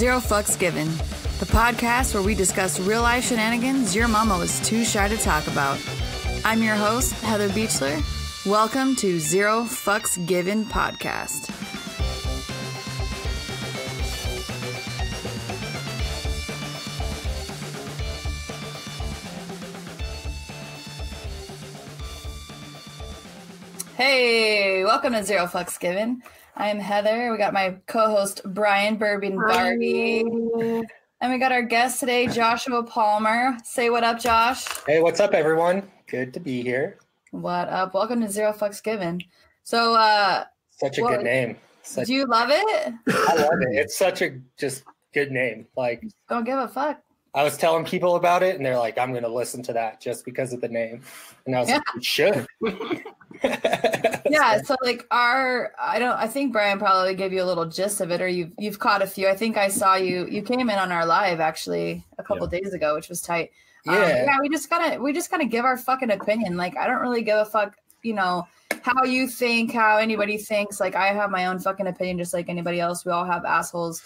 Zero Fucks Given, the podcast where we discuss real life shenanigans your mama was too shy to talk about. I'm your host, Heather Beechler. Welcome to Zero Fucks Given podcast. Hey, welcome to Zero Fucks Given. I'm Heather. We got my co-host Brian Bourbon Barbie. And we got our guest today, Joshua Palmer. Say what up, Josh. Hey, what's up, everyone? Good to be here. What up? Welcome to Zero Fucks Given. So, such a good name. Do you love it? I love it. It's such a just good name. Like, don't give a fuck. I was telling people about it, and they're like, "I'm going to listen to that just because of the name." And I was like, "You should." Yeah, so like I think Brian probably gave you a little gist of it, or you've caught a few. I think I saw you came in on our live actually a couple days ago, which was tight. Yeah. We just gotta give our fucking opinion. Like, I don't really give a fuck, how you think, how anybody thinks. Like, I have my own fucking opinion just like anybody else. We all have assholes.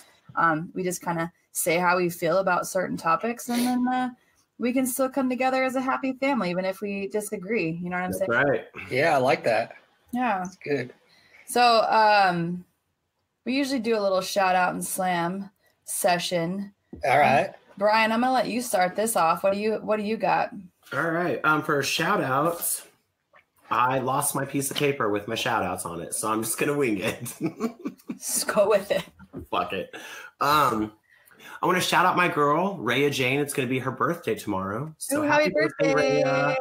We just kind of say how we feel about certain topics, and then we can still come together as a happy family, even if we disagree. You know what I'm saying? Right. Yeah, I like that. Yeah. That's good. So we usually do a little shout out and slam session. All right. Brian, I'm gonna let you start this off. What do you got? All right. For shout outs, I lost my piece of paper with my shout outs on it, so I'm just gonna wing it. Just go with it. Fuck it. I want to shout out my girl, Rhea Jane. It's going to be her birthday tomorrow. So happy birthday, Rhea.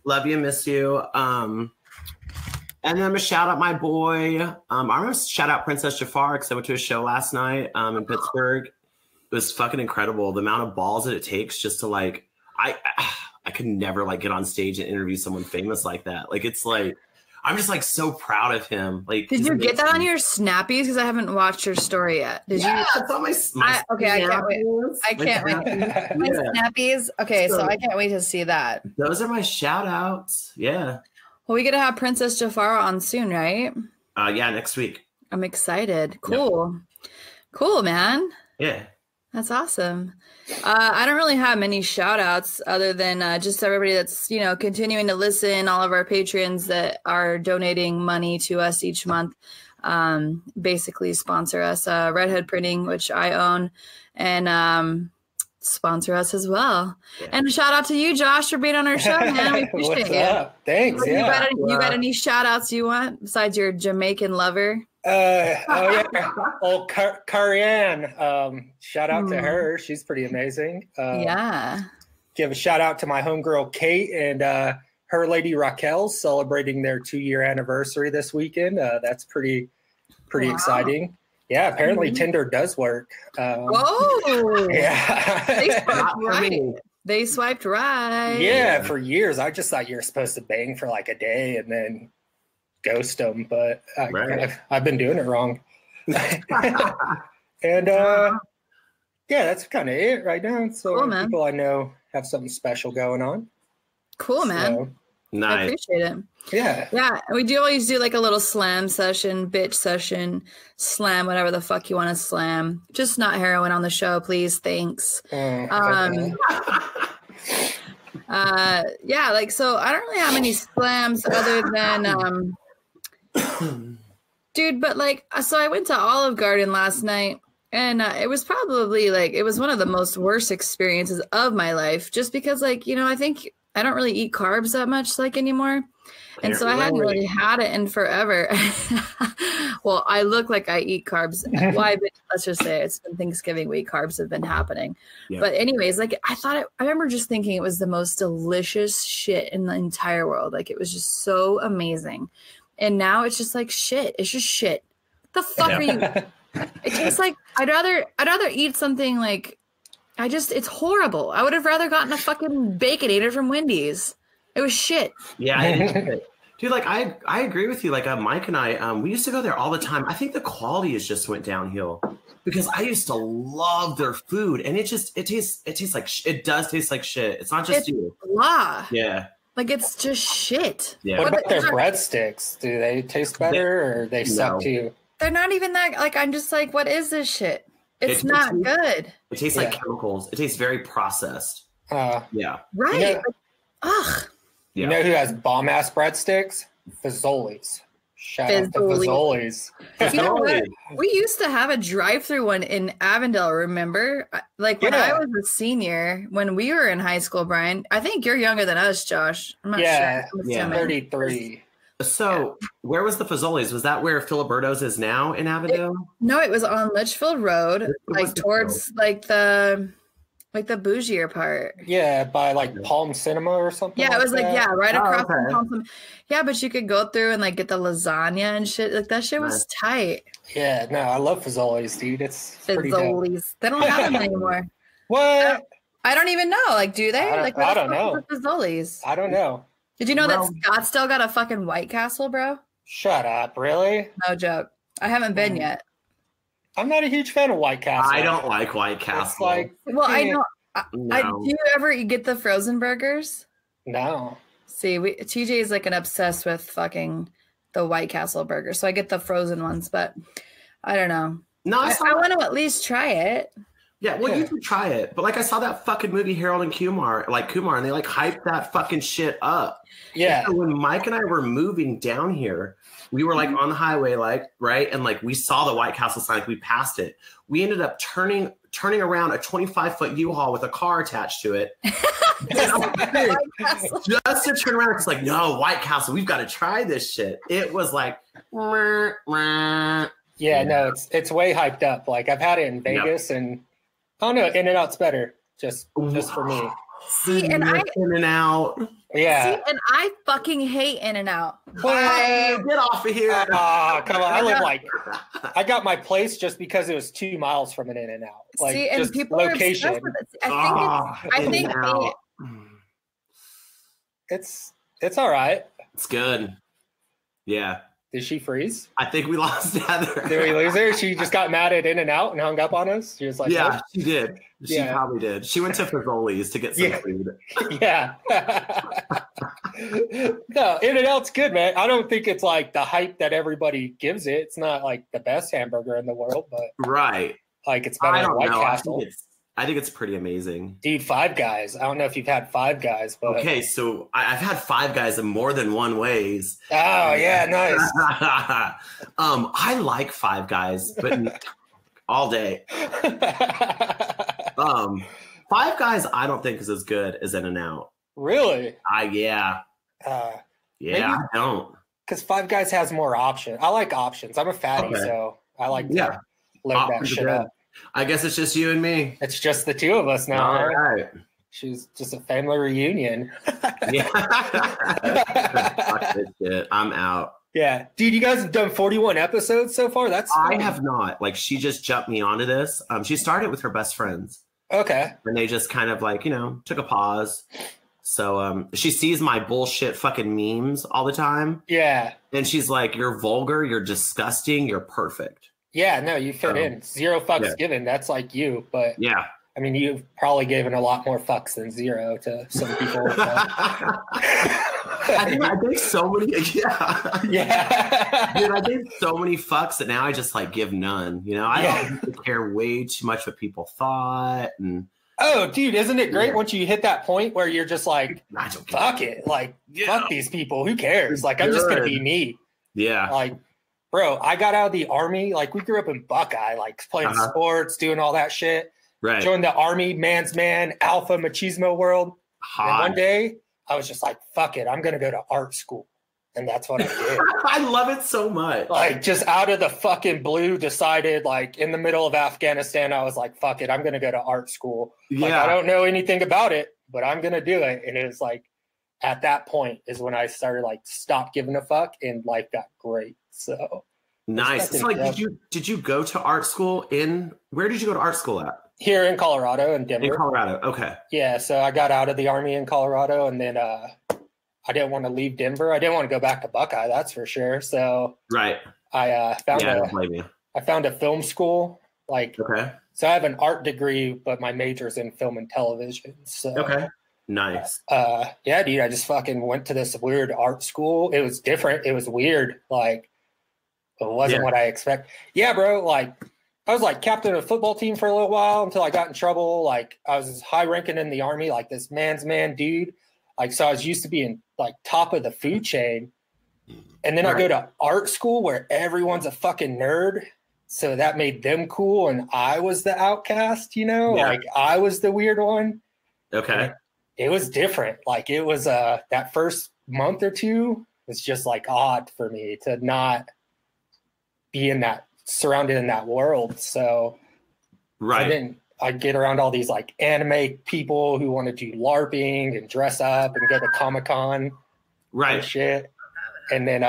Love you, miss you. And then I'm going to shout out my boy. I'm going to shout out Princess Jafar because I went to a show last night in Pittsburgh. It was fucking incredible. The amount of balls that it takes just to I could never get on stage and interview someone famous like that. It's I'm just so proud of him. Did you get that on your snappies? Because I haven't watched your story yet. Did you? It's on my I can't wait. I can't wait. My snappies. Okay, so I can't wait to see that. Those are my shout outs. Yeah. Well, we get to have Princess Jafar on soon, right? Yeah, next week. I'm excited. Cool. Yep. Cool, man. Yeah. That's awesome. I don't really have many shout outs other than just everybody that's, continuing to listen, all of our patrons that are donating money to us each month, basically sponsor us, Redhead Printing, which I own, and sponsor us as well. Yeah. And a shout out to you, Josh, for being on our show, man. We appreciate What's up? Thanks. You got any shout outs you want besides your Jamaican lover? Old Karianne. Shout out to her. She's pretty amazing. Yeah. Give a shout out to my homegirl Kate and her lady Raquel celebrating their 2-year anniversary this weekend. That's pretty exciting. Yeah, apparently Tinder does work. Yeah. They swiped right. Yeah, for years. I just thought you were supposed to bang for a day and then ghost them, but I've been doing it wrong. And that's kind of it right now. So cool, people I know have something special going on. Cool, man. So, nice. I appreciate it. Yeah. We do always do a little slam session, bitch session, slam whatever the fuck you want to slam. Just not heroin on the show, please. Thanks. Okay. So I don't really have any slams other than dude, but so I went to Olive Garden last night, and it was probably it was one of the most worst experiences of my life, just because I think I don't really eat carbs that much anymore, and so I hadn't really had it in forever. Well, I look like I eat carbs. Let's just say it's been Thanksgiving week. Carbs have been happening. Yeah. But anyways, I remember just thinking it was the most delicious shit in the entire world. It was just so amazing. And now it's just shit. It's just shit. What the fuck are you? It tastes I'd rather eat something it's horrible. I would have rather gotten a fucking Baconator from Wendy's. It was shit. Yeah, I did. Dude, I agree with you. Mike and I, we used to go there all the time. I think the quality has just went downhill because I used to love their food, and it tastes it does taste like shit. It's not just you. Blah. Yeah. It's just shit. Yeah. What about their breadsticks? Do they taste better or they suck to you? They're not even that. I'm just what is this shit? It's not good. It tastes like chemicals. It tastes very processed. Yeah. Right. You know, Ugh. You know who has bomb ass breadsticks? Fazoli's. Shout out to Fazoli's. You know what? We used to have a drive-through one in Avondale, remember? Like when I was a senior, when we were in high school, Brian. I think you're younger than us, Josh. I'm not sure. Yeah, 33. So where was the Fazoli's? Was that where Filiberto's is now in Avondale? No, it was on Litchfield Road, like towards like the bougier part. Yeah, by like Palm Cinema or something. Yeah, it was that. right across from Palm Cinema. Yeah, but you could go through and like get the lasagna and shit. Like that shit was tight. Yeah, no, I love Fazoli's, dude. It's Fazoli's. They don't have them anymore. What? I don't even know. Like, do they? I don't know. Fazoli's. I don't know. Did you know that Scottsdale got a fucking White Castle, bro? Shut up, really? No joke. I haven't been yet. I'm not a huge fan of White Castle. I don't like White Castle. Like, I know. Do you ever get the frozen burgers? No. See, TJ is like an obsessed with fucking the White Castle burger, so I get the frozen ones, but I don't know. No, I want to at least try it. Yeah, well, you can try it, but like I saw that fucking movie Harold and Kumar, and they like hyped that fucking shit up. Yeah. So when Mike and I were moving down here, we were like on the highway, like right, and like we saw the White Castle sign, like, we passed it. We ended up turning around a 25-foot U-Haul with a car attached to it. Just to turn around, it's like, no, White Castle, we've got to try this shit. It was like, yeah, no, it's way hyped up. Like I've had it in Vegas, and I don't know, In-N-Out's better, just for me. See, and In-N-Out. Yeah. See, and I fucking hate In-N-Out. Hey, get off of here. Oh, come on. I got my place just because it was 2 miles from an In-N-Out. Like, see, and just people location. are obsessed with it. I think it's all right. It's good. Yeah. Did she freeze? I think we lost Heather. Did we lose her? She just got mad at In-N-Out and hung up on us. She was like, yeah, she did. She probably did. She went to Fazoli's to get some food. Yeah. No, In-N-Out's good, man. I don't think it's like the hype that everybody gives it. It's not like the best hamburger in the world, but like it's better than White Castle. I think it's pretty amazing. Dude, Five Guys. I don't know if you've had Five Guys, but okay, so I've had Five Guys in more than one ways. Oh yeah, nice. I like Five Guys, but all day. Five Guys, I don't think is as good as In-N-Out. Really? Yeah. I don't. Because Five Guys has more options. I like options. I'm a fatty, so I like to load that shit up. I guess it's just you and me. It's just the two of us now. All right. She's just a family reunion. Yeah. Fuck this shit. I'm out. Yeah. Dude, you guys have done 41 episodes so far? That's I have not. Like, she just jumped me onto this. She started with her best friends. Okay. And they just kind of like, took a pause. So she sees my bullshit fucking memes all the time. Yeah. And she's like, you're vulgar, you're disgusting, you're perfect. Yeah, no, you fit in. 0 fucks given. That's like you. But yeah. I mean, you've probably given a lot more fucks than 0 to some people. I think so many. Yeah. Yeah. Dude, I think so many fucks that now I just like give none. I don't care way too much what people thought. And oh, dude, isn't it great once you hit that point where you're just like, fuck it. Like, fuck these people. Who cares? Like, I'm just going to be me. Yeah. Like, bro, I got out of the army. Like, we grew up in Buckeye, like playing sports, doing all that shit. Right. Joined the army, man's man, alpha machismo world. And one day I was just like, fuck it. I'm going to go to art school. And that's what I did. I love it so much. Like, just out of the fucking blue, decided, like, in the middle of Afghanistan, I was like, fuck it. I'm going to go to art school. Like, I don't know anything about it, but I'm going to do it. And it was like, at that point is when I started, like, stop giving a fuck, and life got great. So nice. So, like, did you go to art school where did you go to art school at? Here in Colorado, in Denver. In Colorado, okay. Yeah, so I got out of the army in Colorado, and then I didn't want to leave Denver. I didn't want to go back to Buckeye, that's for sure. So I found a film school. Like, okay. So I have an art degree, but my major's in film and television. So okay. Nice. Yeah, dude, I just fucking went to this weird art school. It was different. It was weird. Like, it wasn't what I expect. Yeah, bro. Like, I was like captain of a football team for a little while until I got in trouble. Like I was high ranking in the army, like this man's man dude. Like, so I was used to being like top of the food chain. And then I go to art school where everyone's a fucking nerd. So that made them cool. And I was the outcast, you know, like I was the weird one. Okay. It was different. Like it was that first month or two was just like odd for me to not be in that surrounded in that world. So I'd get around all these like anime people who want to do LARPing and dress up and go to Comic-Con and shit. And then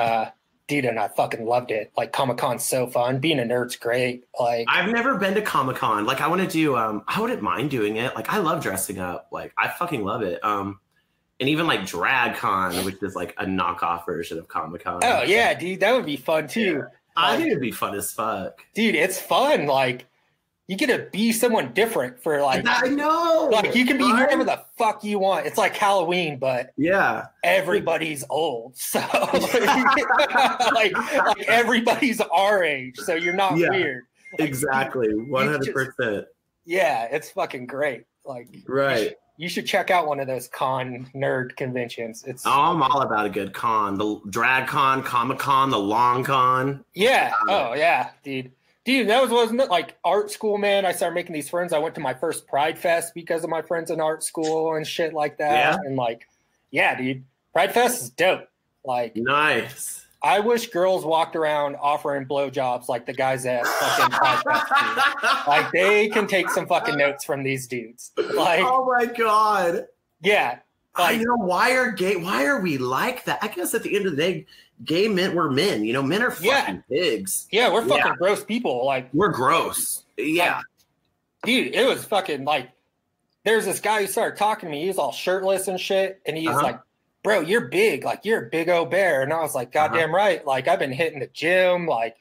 dude, and I fucking loved it. Like Comic-Con's so fun. Being a nerd's great. Like I've never been to Comic-Con. Like I want to do I wouldn't mind doing it. Like I love dressing up. Like I fucking love it. And even like DragCon, which is like a knockoff version of Comic-Con. Oh yeah, dude, that would be fun too. Yeah. I think it'd be fun as fuck. Dude, it's fun. Like, you get to be someone different for like. I know. Like, you can be whoever the fuck you want. It's like Halloween, but everybody's old. So, like everybody's our age. So you're not weird. Like, exactly. 100%. Yeah, it's fucking great. Like, you should check out one of those con nerd conventions. I'm all about a good con. The Drag Con, Comic Con, the Long Con. Yeah. Oh yeah, dude. That wasn't it like art school, man. I started making these friends. I went to my first Pride Fest because of my friends in art school and shit like that. Yeah. And like, yeah, dude, Pride Fest is dope. Like, nice. I wish girls walked around offering blowjobs like the guys at fucking Pride Fest do. Like, they can take some fucking notes from these dudes. Like, oh my god. Yeah. Like, I know, why are we like that? I guess at the end of the day, gay men, we're men. You know, men are fucking pigs. Yeah, we're fucking gross people. Like, we're gross. Yeah. Like, dude, it was fucking like, there's this guy who started talking to me. He was all shirtless and shit. And he's like, bro, you're big. Like, you're a big old bear. And I was like, goddamn right. Like, I've been hitting the gym. Like,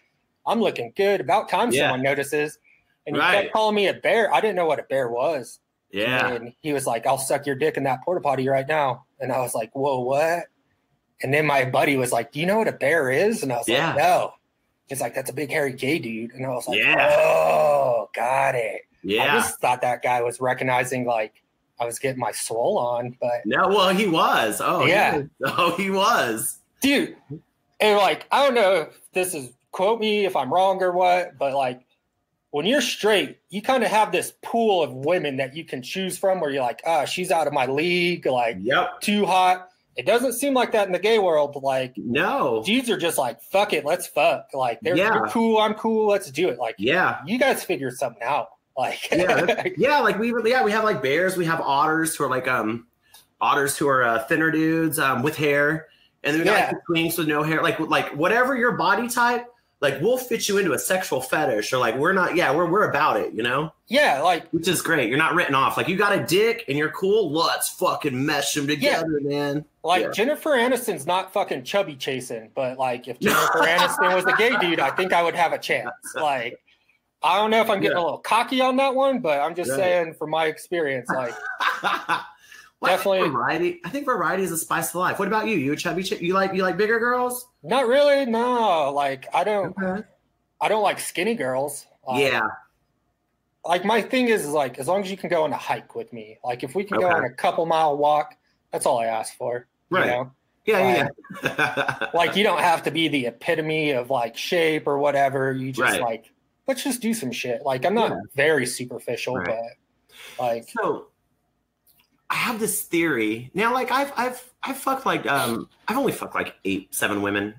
I'm looking good. About time someone notices. And he kept calling me a bear. I didn't know what a bear was. Yeah. And he was like, I'll suck your dick in that porta potty right now. And I was like, whoa, what? And then my buddy was like, do you know what a bear is? And I was like, no. He's like, that's a big hairy gay dude. And I was like, oh, got it. Yeah. I just thought that guy was recognizing like I was getting my swole on, but no, well, he was. Oh, yeah. He was. Dude. And like, I don't know if this is, quote me if I'm wrong or what, but like, when you're straight, you kind of have this pool of women that you can choose from where you're like, she's out of my league, like too hot. It doesn't seem like that in the gay world. Like, no, dudes are just like, fuck it, let's fuck. Like, you're cool, I'm cool, let's do it. Like, you guys figure something out. Like, like we have like bears, we have otters who are like thinner dudes with hair, and then we got like twinks with no hair. Like whatever your body type. Like, we'll fit you into a sexual fetish, or like, we're about it, you know? Yeah, like, which is great. You're not written off. Like, you got a dick and you're cool. Let's fucking mesh them together, man. Like, Jennifer Aniston's not fucking chubby chasing, but like, if Jennifer Aniston was a gay dude, I think I would have a chance. Like, I don't know if I'm getting a little cocky on that one, but I'm just saying from my experience, like, definitely variety. I think variety is the spice of life. What about you? You a chubby chick? You like bigger girls? Not really. No, like I don't like skinny girls. Like my thing is like, as long as you can go on a hike with me, like if we can go on a couple mile walk, that's all I ask for. Right. You know? Yeah. Like you don't have to be the epitome of like shape or whatever. You just like, let's just do some shit. Like I'm not very superficial, but like. So I have this theory now. Like I've fucked like I've only fucked like 8 women.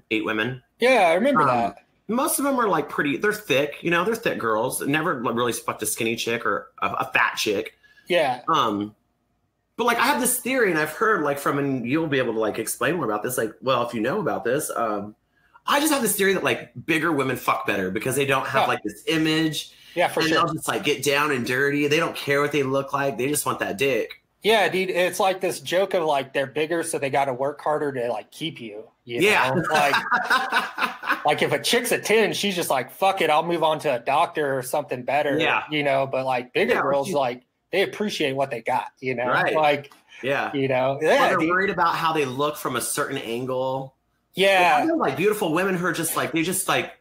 Yeah, I remember that. Most of them are like pretty. They're thick, you know. They're thick girls. Never really fucked a skinny chick or a fat chick. Yeah. But like I have this theory, and I've heard like and you'll be able to like explain more about this. Like, well, if you know about this, I just have this theory that like bigger women fuck better because they don't have like this image. Yeah, for sure. They'll just like get down and dirty. They don't care what they look like. They just want that dick. Yeah, dude, it's like this joke of like they're bigger, so they got to work harder to like keep you. You know? Like if a chick's a 10, she's just like, fuck it, I'll move on to a doctor or something better. Yeah, you know. But like bigger girls, like they appreciate what they got. You know, right? Like, you know, they're worried about how they look from a certain angle. Yeah. Like, like beautiful women who are just like, they're just like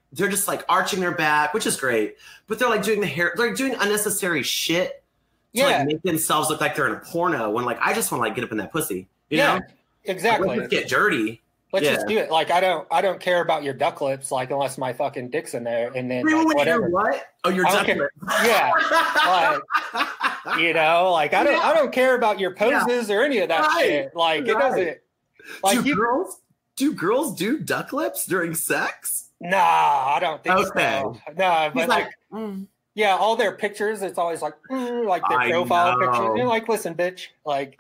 arching their back, which is great. But they're like doing the hair, they're doing unnecessary shit to like make themselves look like they're in a porno when like I just want to like get up in that pussy. You know? Exactly. Like, let's get dirty. Let's just do it. Like I don't care about your duck lips, like unless my fucking dick's in there, and then like, whatever. What? Oh, your duck lips. Yeah. Like, you know, like I don't care about your poses or any of that shit. Like it doesn't. Like do girls do duck lips during sex? Nah, I don't think so. No, but like yeah, all their pictures, it's always like their profile picture. You're like, listen, bitch, like.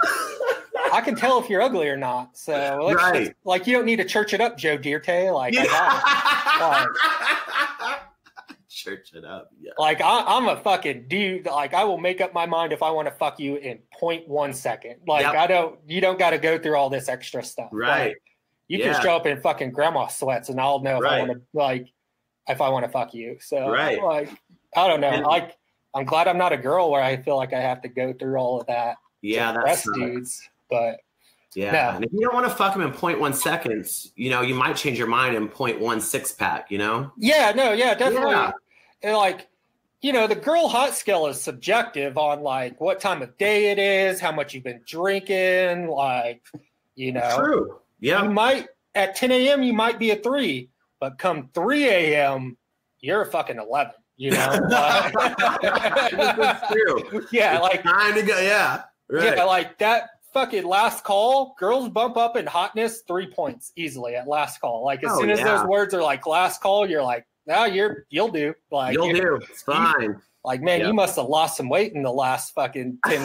I can tell if you're ugly or not. So let's just, like you don't need to church it up, Joe Dierte. Like I got it. Church it up. Yeah. Like I'm a fucking dude. Like I will make up my mind if I want to fuck you in 0.1 second. Like you don't got to go through all this extra stuff. Right. Like, you can show up in fucking grandma sweats and I'll know if I want to if I want to fuck you. So like I don't know. Like I'm glad I'm not a girl where I feel like I have to go through all of that. Yeah, that's dudes. But and if you don't want to fuck him in 0.1 seconds, you know, you might change your mind in 0.1 six pack, you know? Definitely. And like, you know, the girl hot scale is subjective on like what time of day it is, how much you've been drinking, like, you know. True. Yeah. You might at 10 a.m. you might be a 3, but come 3 a.m. you're a fucking 11. You know. That's true. Yeah, it's like time to go. Yeah. Right. Yeah, like that fucking last call, girls bump up in hotness 3 points easily at last call. Like as soon as those words are like last call, you're like, you'll do. Like you'll do. It's fine. Like, man, you must have lost some weight in the last fucking 10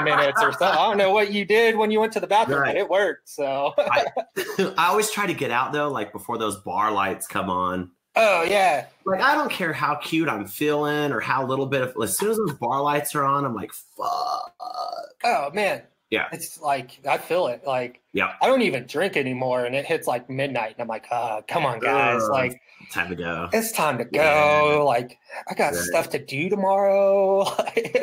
minutes or something. I don't know what you did when you went to the bathroom, but it worked. So I always try to get out though, like before those bar lights come on. Oh yeah. Like I don't care how cute I'm feeling or how little bit of as soon as those bar lights are on, I'm like, fuck. Oh man. Yeah. It's like I feel it. Like I don't even drink anymore and it hits like midnight and I'm like, come on guys. Like time to go. It's time to go. Yeah. Like I got stuff to do tomorrow. Like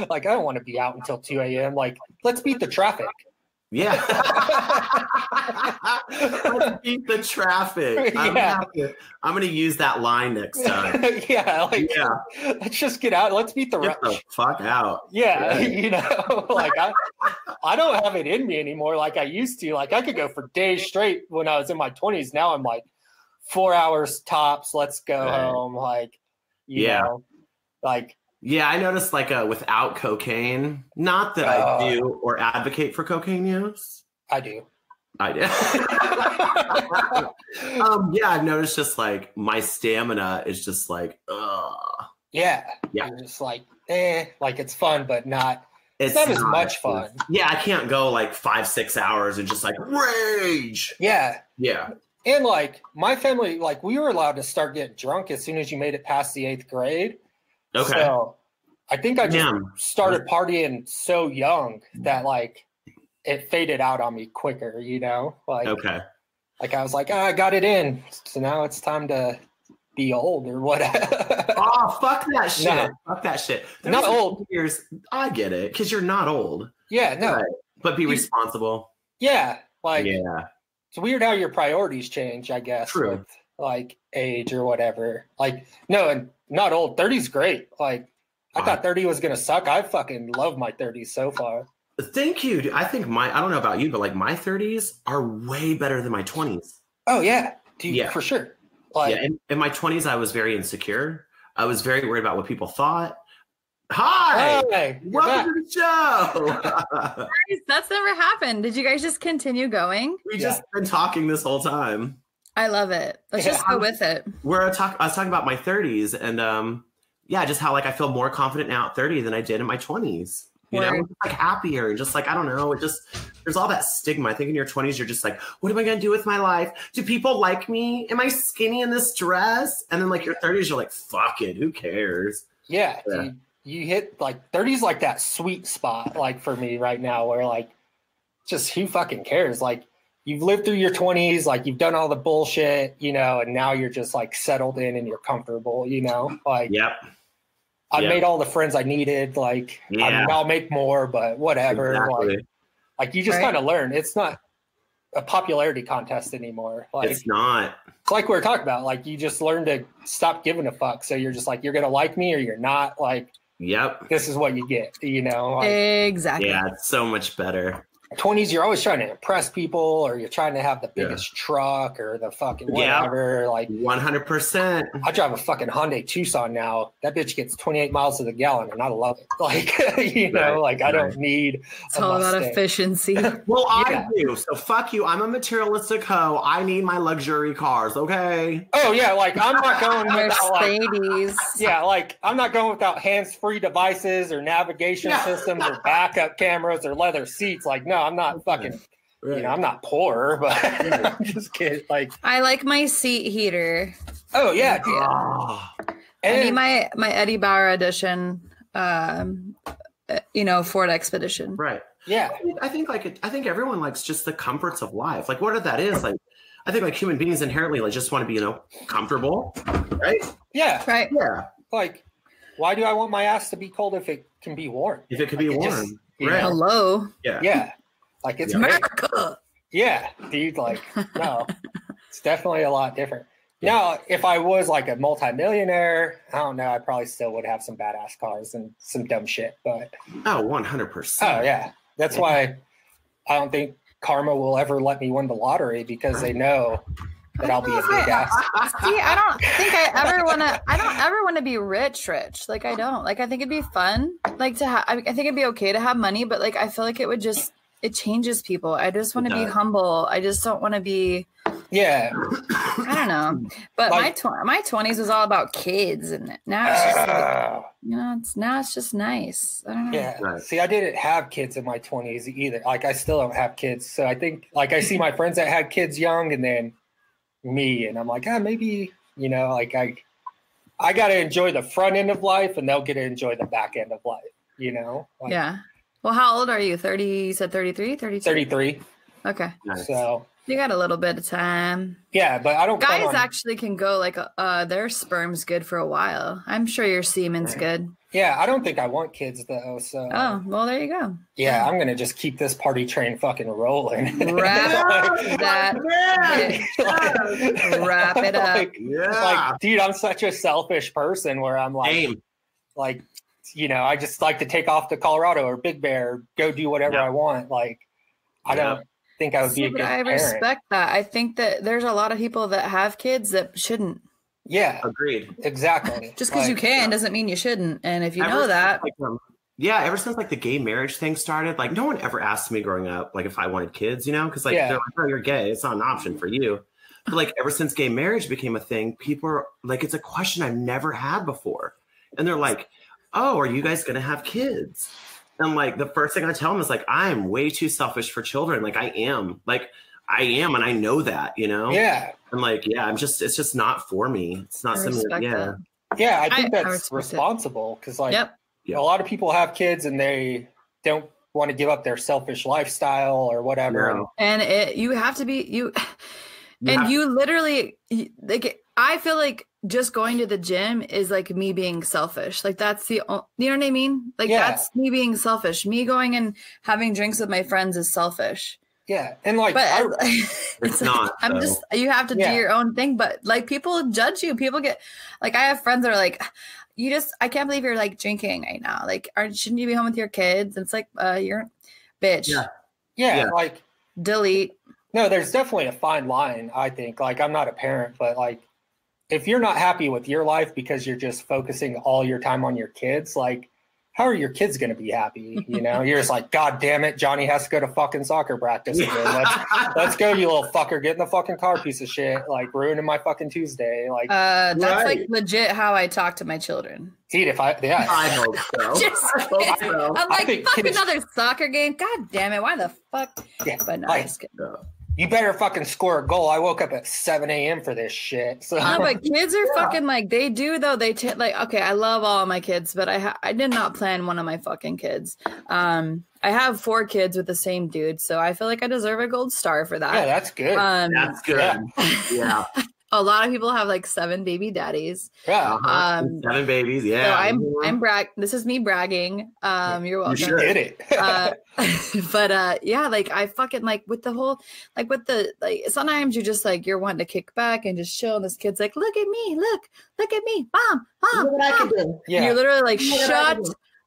I don't want to be out until 2 a.m. Like let's beat the traffic. Yeah. Let's beat the traffic. I'm gonna use that line next time. Let's just get out. Let's beat the rush. Get the fuck out. Yeah, you know, like I don't have it in me anymore like I used to. Like I could go for days straight when I was in my 20s. Now I'm like 4 hours tops. Let's go home. Like, you know, like. Yeah, I noticed like without cocaine, not that I do or advocate for cocaine use. I do. I've noticed just like my stamina is just like, Yeah. You're just like, like it's fun, but it's not as much fun. Yeah, I can't go like 5-6 hours and just like rage. Yeah. Yeah. And like my family, like we were allowed to start getting drunk as soon as you made it past the 8th grade. Okay. So I think I just started partying so young that like it faded out on me quicker, you know? Like, like I was like, I got it in. So now it's time to be old or whatever. Fuck that shit. No. Fuck that shit. Not old. Years, I get it, because you're not old. Yeah, no. Right. But be responsible. Yeah. Like, it's weird how your priorities change, I guess. True. With, like, age or whatever. Like, no, and not old. 30's great. Like, I thought 30 was going to suck. I fucking love my 30s so far. Thank you. I think I don't know about you, but like my 30s are way better than my 20s. Oh, yeah. Dude, for sure. Like, in my 20s, I was very insecure. I was very worried about what people thought. Hi. Hey, welcome to the show. That's never happened. Did you guys just continue going? We just been talking this whole time. I love it. Let's just go with it. I was talking about my 30s and just how like I feel more confident now at 30 than I did in my 20s. You know, like happier, just like, I don't know, there's all that stigma. I think in your 20s, you're just like, what am I going to do with my life? Do people like me? Am I skinny in this dress? And then like your 30s, you're like, fuck it, who cares? Yeah. You hit like 30s, like that sweet spot, like for me right now, where like, just who fucking cares? Like you've lived through your 20s, like you've done all the bullshit, you know, and now you're just like settled in and you're comfortable, you know, like, I made all the friends I needed. Like, I'll make more, but whatever. Exactly. Like you just kind of learn. It's not a popularity contest anymore. Like It's not. it's like we were talking about. Like you just learn to stop giving a fuck. So you're just like, you're gonna like me or you're not. Like Yep. this is what you get. You know. Like, Exactly. Yeah, it's so much better. 20s, you're always trying to impress people, or you're trying to have the biggest truck or the fucking whatever. Like 100%. I drive a fucking Hyundai Tucson now. That bitch gets 28 miles to the gallon, and I love it. Like, you know, like I don't need. It's all about efficiency. Well, I do. So fuck you. I'm a materialistic hoe. I need my luxury cars. Okay. Oh yeah, like I'm not going without Mercedes. like I'm not going without hands-free devices or navigation systems or backup cameras or leather seats. Like, no, I'm not fucking. Right. You know, I'm not poor, but I'm just kidding. Like, I like my seat heater. oh yeah, dude. Oh, I need my Eddie Bauer edition. Ford Expedition. right. Yeah. I think everyone likes just the comforts of life. Like what that is, like I think like human beings inherently like just want to be, comfortable. Right? Yeah. Right. Yeah. Like, why do I want my ass to be cold if it can be warm? If it could be warm. just, you Right. know, Hello. Yeah. yeah. Like it's great. America. Yeah, dude. Like, no, it's definitely a lot different. Now, if I was like a multimillionaire, I don't know, I probably still would have some badass cars and some dumb shit. But Oh, 100%. oh yeah, that's why I don't think karma will ever let me win the lottery, because they know that I'll be a big ass. See, I don't think I don't ever want to be rich. Like I don't. Like I think it'd be fun. Like to have. I think it'd be okay to have money, but like I feel like it changes people. I just want to be humble. I just don't want to be. Yeah. I don't know. But Like- my 20s was all about kids, and now it's just like, it's just nice. I don't know. Yeah. Right. See, I didn't have kids in my 20s either. Like, I still don't have kids. So I think, like, I see my friends that had kids young, and then me, and I'm like, maybe, like I got to enjoy the front end of life, and they'll get to enjoy the back end of life, Like, Yeah. Well, how old are you? 30? You said 33, 32? 33. Okay. Nice. So, You got a little bit of time. yeah, but I don't. plan Guys on- actually can go like their sperm's good for a while. I'm sure your semen's good. Yeah, I don't think I want kids though. So, Oh, well, there you go. yeah, I'm gonna just keep this party train fucking rolling. Wrap that. Wrap it up. Yeah. dude, I'm such a selfish person where I'm like, Aim. I just like to take off to Colorado or Big Bear, go do whatever I want. Like, I don't think I would be a See, good but I parent. respect that. I think that there's a lot of people that have kids that shouldn't. Yeah, Agreed. exactly. Just because you can doesn't mean you shouldn't. And if you know that, Ever since like the gay marriage thing started, like no one ever asked me growing up, like if I wanted kids, because like they're like, oh, you're gay, it's not an option for you. But like ever since gay marriage became a thing, people are like, it's a question I've never had before, and they're like, oh, are you guys gonna have kids? And like the first thing I tell them is like, I'm way too selfish for children. Like I am, and I know that, Yeah, and like, it's just not for me. It's not I something. respect that. yeah. I think I that's respect it. responsible because, like, Yep. Yeah. a lot of people have kids and they don't want to give up their selfish lifestyle or whatever. No. And you have to be you. Yeah. And you literally like. I feel like just going to the gym is like me being selfish. Like that's you know what I mean? Like Yeah. that's me being selfish. Me going and having drinks with my friends is selfish. Yeah, and like, But It's not, I'm though. just you have to do your own thing. But like people judge you. People get like I have friends that are like, I can't believe you're like drinking right now. Like, shouldn't you be home with your kids? And it's like, you're bitch. yeah, like, Delete. no, there's definitely a fine line. I think, like, I'm not a parent, but like, if you're not happy with your life because you're just focusing all your time on your kids, like, how are your kids going to be happy? You're just like, God damn it, Johnny has to go to fucking soccer practice again. Let's go, you little fucker. Get in the fucking car, piece of shit. Like, ruining my fucking Tuesday. Like, That's Right. like legit how I talk to my children. dude, I hope so. Just I hope kidding. so. I'm I like, think fuck kids- another soccer game. God damn it. Why the fuck? Yeah, But no, like- just kidding. you better fucking score a goal. I woke up at 7 a.m. for this shit. So, No, but kids are fucking like they do though. They like okay. I love all my kids, but I did not plan one of my fucking kids. I have 4 kids with the same dude, so I feel like I deserve a gold star for that. yeah, that's good. That's good. Yeah. a lot of people have like 7 baby daddies. Yeah. 7 babies. Yeah. So I'm this is me bragging. You're welcome. You sure did it. But yeah, like I fucking like with the whole like with the like sometimes you're just like you're wanting to kick back and just chill, and this kid's like, look at me, look at me, mom. Look what I can do. Yeah. And you're literally like, shut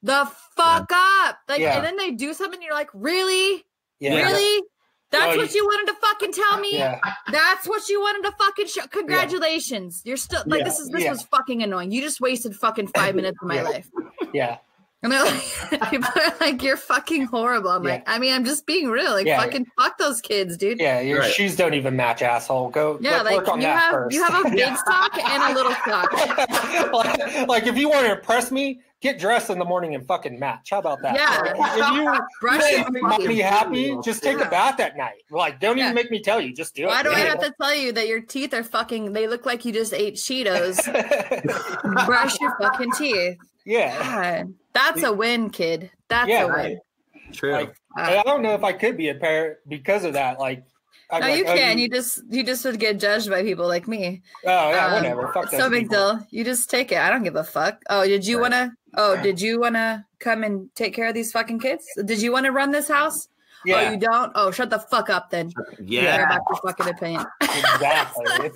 the fuck up. Like, Yeah. and then they do something, and you're like, really? Yeah. Really? That's Oh, what you wanted to fucking tell me? Yeah. That's what you wanted to fucking show. Congratulations. You're still like this was fucking annoying. You just wasted fucking 5 minutes of my life. Yeah. And they're like, people are like, you're fucking horrible. I'm like, I mean, I'm just being real. Like, fucking fuck those kids, dude. Yeah, your shoes don't even match, asshole. Go. Yeah, let's work on you that have first. you have a big sock and a little sock. like if you want to impress me, get dressed in the morning and fucking match. How about that? Yeah. Like, if you Brush your make me happy, just take a bath at night. Like, don't even make me tell you. Just do it. Why do I have to tell you that your teeth are fucking? They look like you just ate Cheetos. Brush your fucking teeth. Yeah. God, that's a win, kid. That's a win. True. Like, I don't know if I could be a parent because of that. Like, no, like, you can. You just would get judged by people like me. Oh yeah, whatever. Fuck so big deal. You just take it. I don't give a fuck. Oh, did you wanna? Oh, did you wanna come and take care of these fucking kids? Did you want to run this house? Yeah. Oh, you don't? Oh, shut the fuck up then. Yeah. Care about your fucking opinion. Exactly.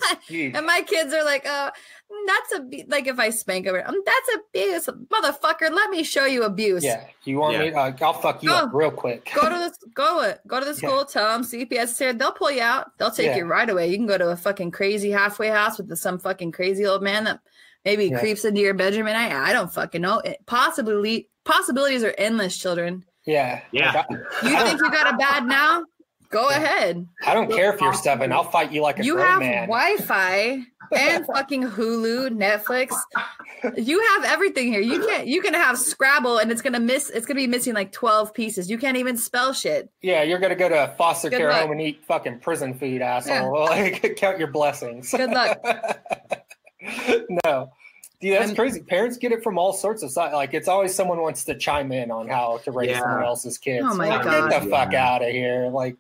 And my kids are like, that's like if I spank over, that's abuse, motherfucker. Let me show you abuse. Yeah. You want me? I'll fuck you up real quick. Go to the school. Tell them CPS is here. They'll pull you out. They'll take you right away. You can go to a fucking crazy halfway house with some fucking crazy old man that maybe creeps into your bedroom at night. I don't fucking know. Possibilities are endless, children. Yeah. Yeah. You think you got a bad now? Go ahead. I don't care if you're 7. I'll fight you like a grown man. You have Wi-Fi and fucking Hulu, Netflix. You have everything here. You can have Scrabble and it's gonna be missing like 12 pieces. You can't even spell shit. Yeah, you're gonna go to a foster care home and eat fucking prison food, asshole. Like, count your blessings. Good luck. No. Dude, that's crazy. Parents get it from all sorts of sides. Like, it's always someone wants to chime in on how to raise someone else's kids. Oh my God. Get the fuck out of here. Like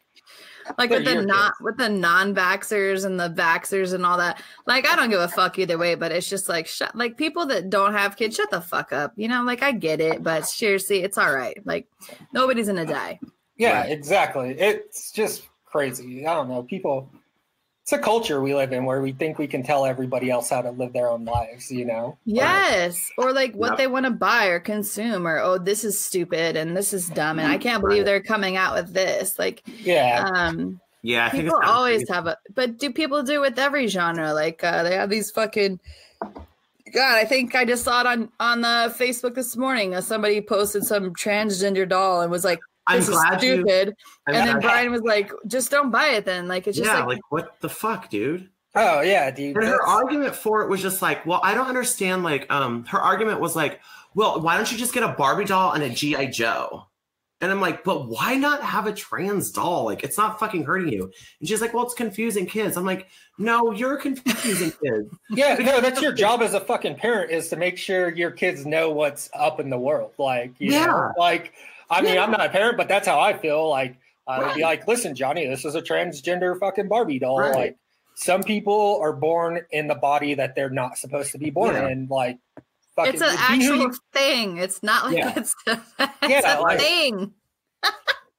with the non-vaxxers and the vaxxers and all that. Like, I don't give a fuck either way, but it's just like, like people that don't have kids, shut the fuck up. You know, like I get it, but seriously, it's all right. Like nobody's gonna die. Yeah, exactly. It's just crazy. I don't know. It's a culture we live in where we think we can tell everybody else how to live their own lives, you know? Yes. Or like what they want to buy or consume, or, oh, this is stupid and this is dumb. And I can't believe they're coming out with this. Like, I think people always have but do people do with every genre? Like they have these fucking, God, I think I just saw it on the Facebook this morning. Somebody posted some transgender doll and was like, this is stupid. And then Brian was like, just don't buy it then. Like, it's just like what the fuck, dude? Oh, yeah, dude. And her argument for it was just like, well, I don't understand. Like, her argument was like, well, why don't you just get a Barbie doll and a G.I. Joe? And I'm like, but why not have a trans doll? Like, it's not fucking hurting you. And she's like, well, it's confusing kids. I'm like, no, you're confusing kids. Yeah, no, that's your job as a fucking parent, is to make sure your kids know what's up in the world. Like, you know, like, I mean, I'm not a parent, but that's how I feel. Like, I would be like, listen, Johnny, this is a transgender fucking Barbie doll. Right. Like, some people are born in the body that they're not supposed to be born in. Like, fucking, it's an actual thing. It's not like it's a thing.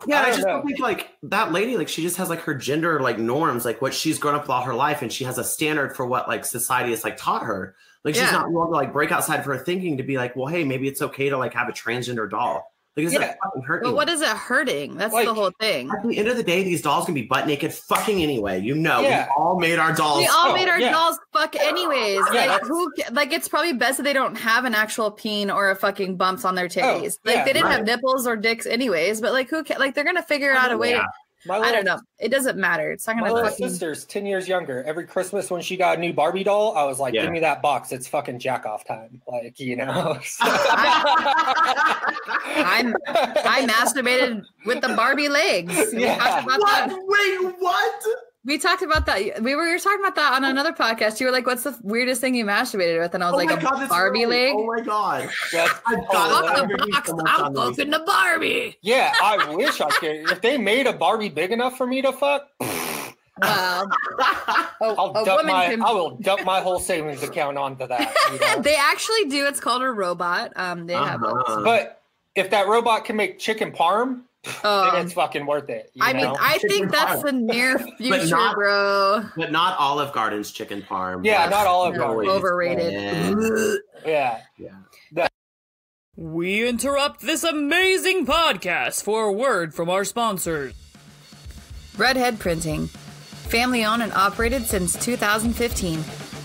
Yeah, I just don't think like that lady, like she just has like her gender like norms, like what she's grown up with all her life, and she has a standard for what like society has like taught her. Like she's not willing to like break outside of her thinking to be like, well, hey, maybe it's okay to like have a transgender doll. Like, is that fucking hurting? But what is it hurting? That's like, the whole thing. At the end of the day, these dolls can be butt naked fucking anyway. You know, we all made our dolls. We all made our dolls fuck anyways. Like it's probably best that they don't have an actual peen or a fucking bumps on their titties. Like they didn't have nipples or dicks anyways. But like who can? Like they're gonna figure out a way. I don't know. It doesn't matter. It's not gonna. My little sister's 10 years younger. Every Christmas when she got a new Barbie doll, I was like, "Give me that box. It's fucking jack off time." Like, you know. I masturbated with the Barbie legs. We talked about that. Wait, what? We talked about that. We were talking about that on another podcast. You were like, "What's the weirdest thing you masturbated with?" And I was like, "A Barbie leg." Oh my god! Fuck the box. I'm fucking the Barbie. Yeah, I wish I could. If they made a Barbie big enough for me to fuck, Wow. I will dump my whole savings account onto that. You know? They actually do. It's called a robot. They have those. But if that robot can make chicken parm, then it's fucking worth it. I mean, I think that's the near future, bro. But not Olive Garden's chicken parm. Yeah, not Olive Garden. Overrated. Yeah. We interrupt this amazing podcast for a word from our sponsors. Redhead Printing. Family owned and operated since 2015.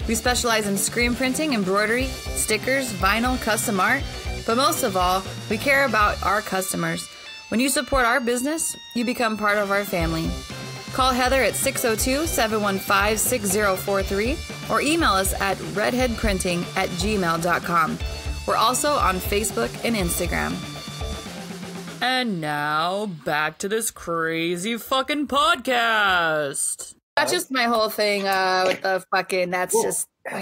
We specialize in screen printing, embroidery, stickers, vinyl, custom art, but most of all, we care about our customers. When you support our business, you become part of our family. Call Heather at 602-715-6043 or email us at redheadprinting@gmail.com. We're also on Facebook and Instagram. And now, back to this crazy fucking podcast. That's just my whole thing with the fucking, I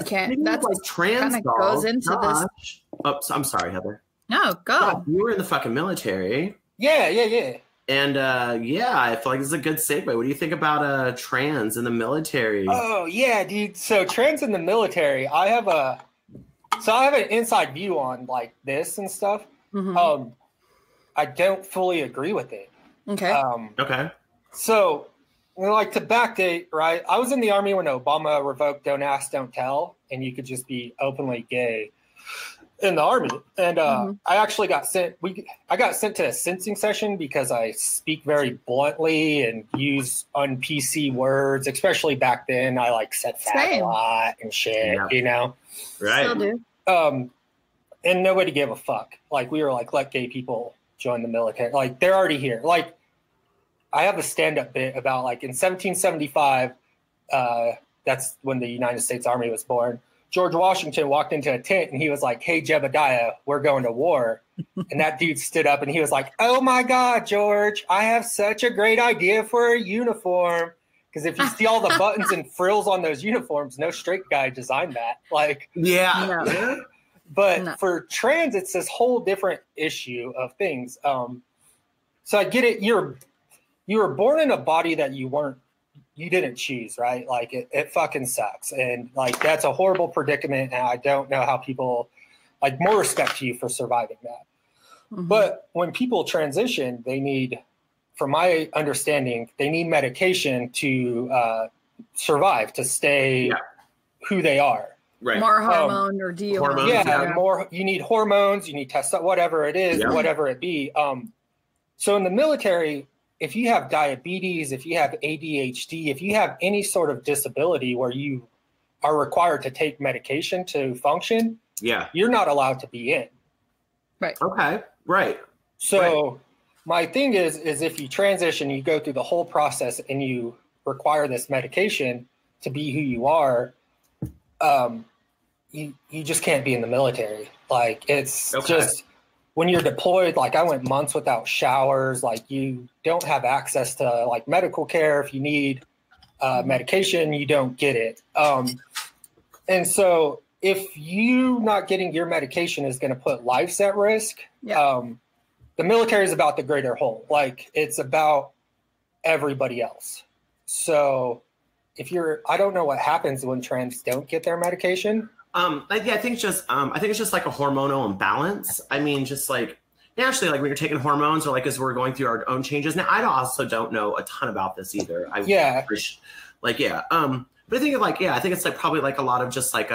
can't, that's like trans kind of goes into this. Oh, I'm sorry, Heather. No, go. God, you were in the fucking military. Yeah. And I feel like this is a good segue. What do you think about trans in the military? Oh yeah, dude. So trans in the military, I have an inside view on like this and stuff. Mm-hmm. I don't fully agree with it. Okay. Okay. So, like to backdate, right? I was in the Army when Obama revoked Don't Ask, Don't Tell, and you could just be openly gay in the Army. And I actually got sent. I got sent to a sensing session because I speak very bluntly and use un-PC words, especially back then. I like said fat a lot and shit, you know. Right. Still do. And nobody gave a fuck. Like we were like, let gay people join the military. Like they're already here. Like I have a stand-up bit about like in 1775, that's when the United States Army was born. George Washington walked into a tent and he was like, "Hey, Jebediah, we're going to war." And that dude stood up and he was like, "Oh my God, George, I have such a great idea for a uniform." Because if you see all the buttons and frills on those uniforms, no straight guy designed that. Like, yeah. But for trans, it's this whole different issue of things. So I get it. You were born in a body that you didn't choose, right? Like it fucking sucks. And like, that's a horrible predicament. And I don't know how people, like, more respect to you for surviving that. Mm-hmm. But when people transition, they need, from my understanding, they need medication to survive, to stay who they are. Right. More hormone or hormones. More. You need hormones. You need tests. Whatever it is, whatever it be. So in the military, if you have diabetes, if you have ADHD, if you have any sort of disability where you are required to take medication to function, you're not allowed to be in. Right. Okay. Right. So my thing is if you transition, you go through the whole process and you require this medication to be who you are. You just can't be in the military. Like it's just when you're deployed, like I went months without showers, like you don't have access to like medical care. If you need medication, you don't get it. And so if you not getting your medication is going to put lives at risk, the military is about the greater whole. Like it's about everybody else. So I don't know what happens when trans don't get their medication. I think it's just like a hormonal imbalance. I mean, just like naturally, like when you're taking hormones or like as we're going through our own changes. Now, I also don't know a ton about this either. But I think I think it's like probably like a lot of just like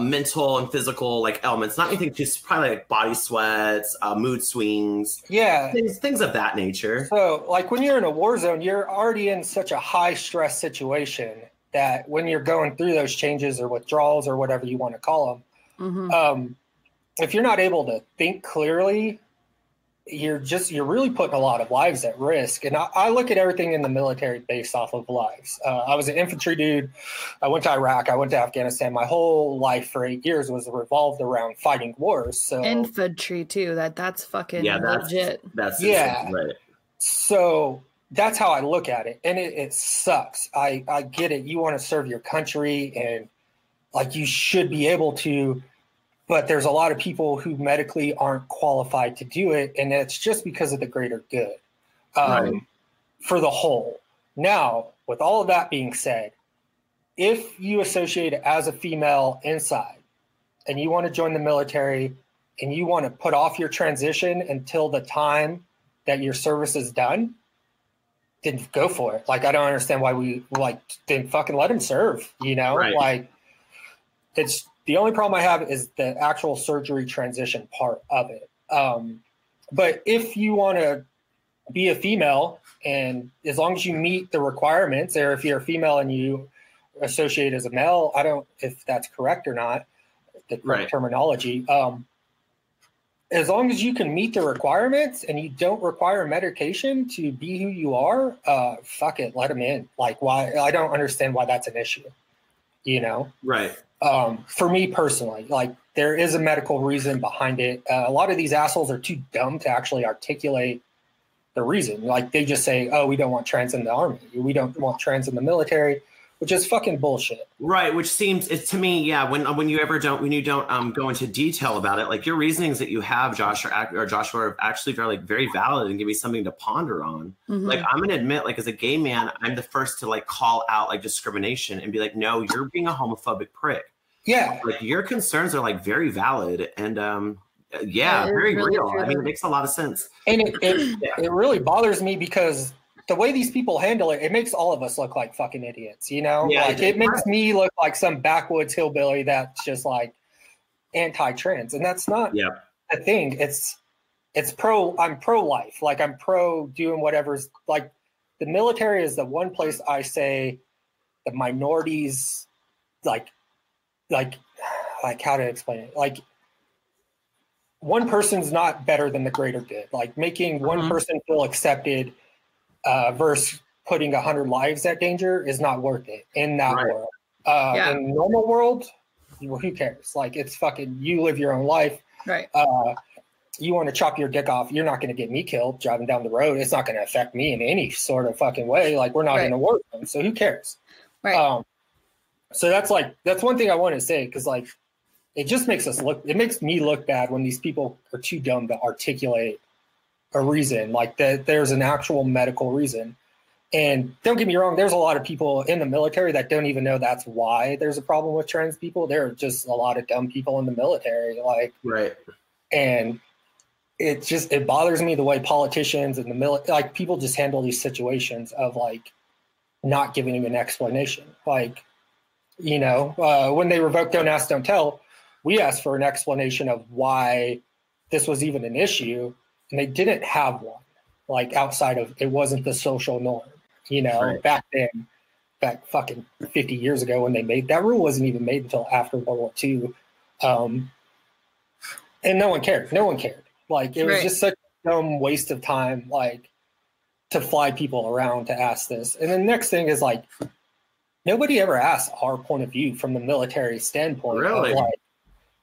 mental and physical like elements. Not anything just probably like body sweats, mood swings. Yeah, things of that nature. So like when you're in a war zone, you're already in such a high stress situation that when you're going through those changes or withdrawals or whatever you want to call them, if you're not able to think clearly, you're really putting a lot of lives at risk. And I look at everything in the military based off of lives. I was an infantry dude. I went to Iraq. I went to Afghanistan. My whole life for 8 years was revolved around fighting wars. So infantry too. That's fucking legit. That's right. So that's how I look at it. And it sucks. I get it. You want to serve your country and like you should be able to, but there's a lot of people who medically aren't qualified to do it. And it's just because of the greater good for the whole. Now, with all of that being said, if you associate as a female inside and you want to join the military and you want to put off your transition until the time that your service is done, then go for it. Like, I don't understand why we then fucking let him serve, Right. Like, it's the only problem I have is the actual surgery transition part of it. But if you want to be a female, and as long as you meet the requirements, or if you're a female and you associate as a male, I don't, if that's correct or not, the correct terminology. As long as you can meet the requirements and you don't require medication to be who you are, fuck it, let them in. Like, why? I don't understand why that's an issue, Right. For me personally, like, there is a medical reason behind it. A lot of these assholes are too dumb to actually articulate the reason. Like, they just say, oh, we don't want trans in the army. We don't want trans in the military, which is fucking bullshit. Right. Which seems, to me, yeah, when you don't go into detail about it, like, your reasonings that you have, Joshua, are actually very valid and give me something to ponder on. Mm-hmm. Like, I'm going to admit, like, as a gay man, I'm the first to like call out like discrimination and be like, no, you're being a homophobic prick. Yeah. Like, your concerns are like very valid and very really real. true. I mean, it makes a lot of sense. And it really bothers me because the way these people handle it, it makes all of us look like fucking idiots, Yeah, like, it makes me look like some backwoods hillbilly that's just like anti-trans, and that's not a thing. I'm pro-life. Like, I'm pro doing whatever's, like, the military is the one place I say the minorities, like how to explain it? Like, one person's not better than the greater good. Like, making one person feel accepted versus putting 100 lives at danger is not worth it in that world. In normal world, who cares? Like, it's fucking, you live your own life. Right. You want to chop your dick off, you're not going to get me killed driving down the road. It's not going to affect me in any sort of fucking way. Like, we're not in a war zone, so who cares? Right. So that's one thing I want to say, because, like, it just makes me look bad when these people are too dumb to articulate a reason, like that there's an actual medical reason. And don't get me wrong, there's a lot of people in the military that don't even know that's why there's a problem with trans people. There are just a lot of dumb people in the military, like, and it bothers me the way politicians and like, people just handle these situations of, like, not giving him an explanation. Like, when they revoked Don't Ask, Don't Tell, we asked for an explanation of why this was even an issue, and they didn't have one. Like, outside of, it wasn't the social norm, back then, back fucking 50 years ago when they made that rule, wasn't even made until after World War II. And no one cared. Like, it was just such a dumb waste of time, like, to fly people around to ask this. And the next thing is, like, nobody ever asked our point of view from the military standpoint. Really? Of, like,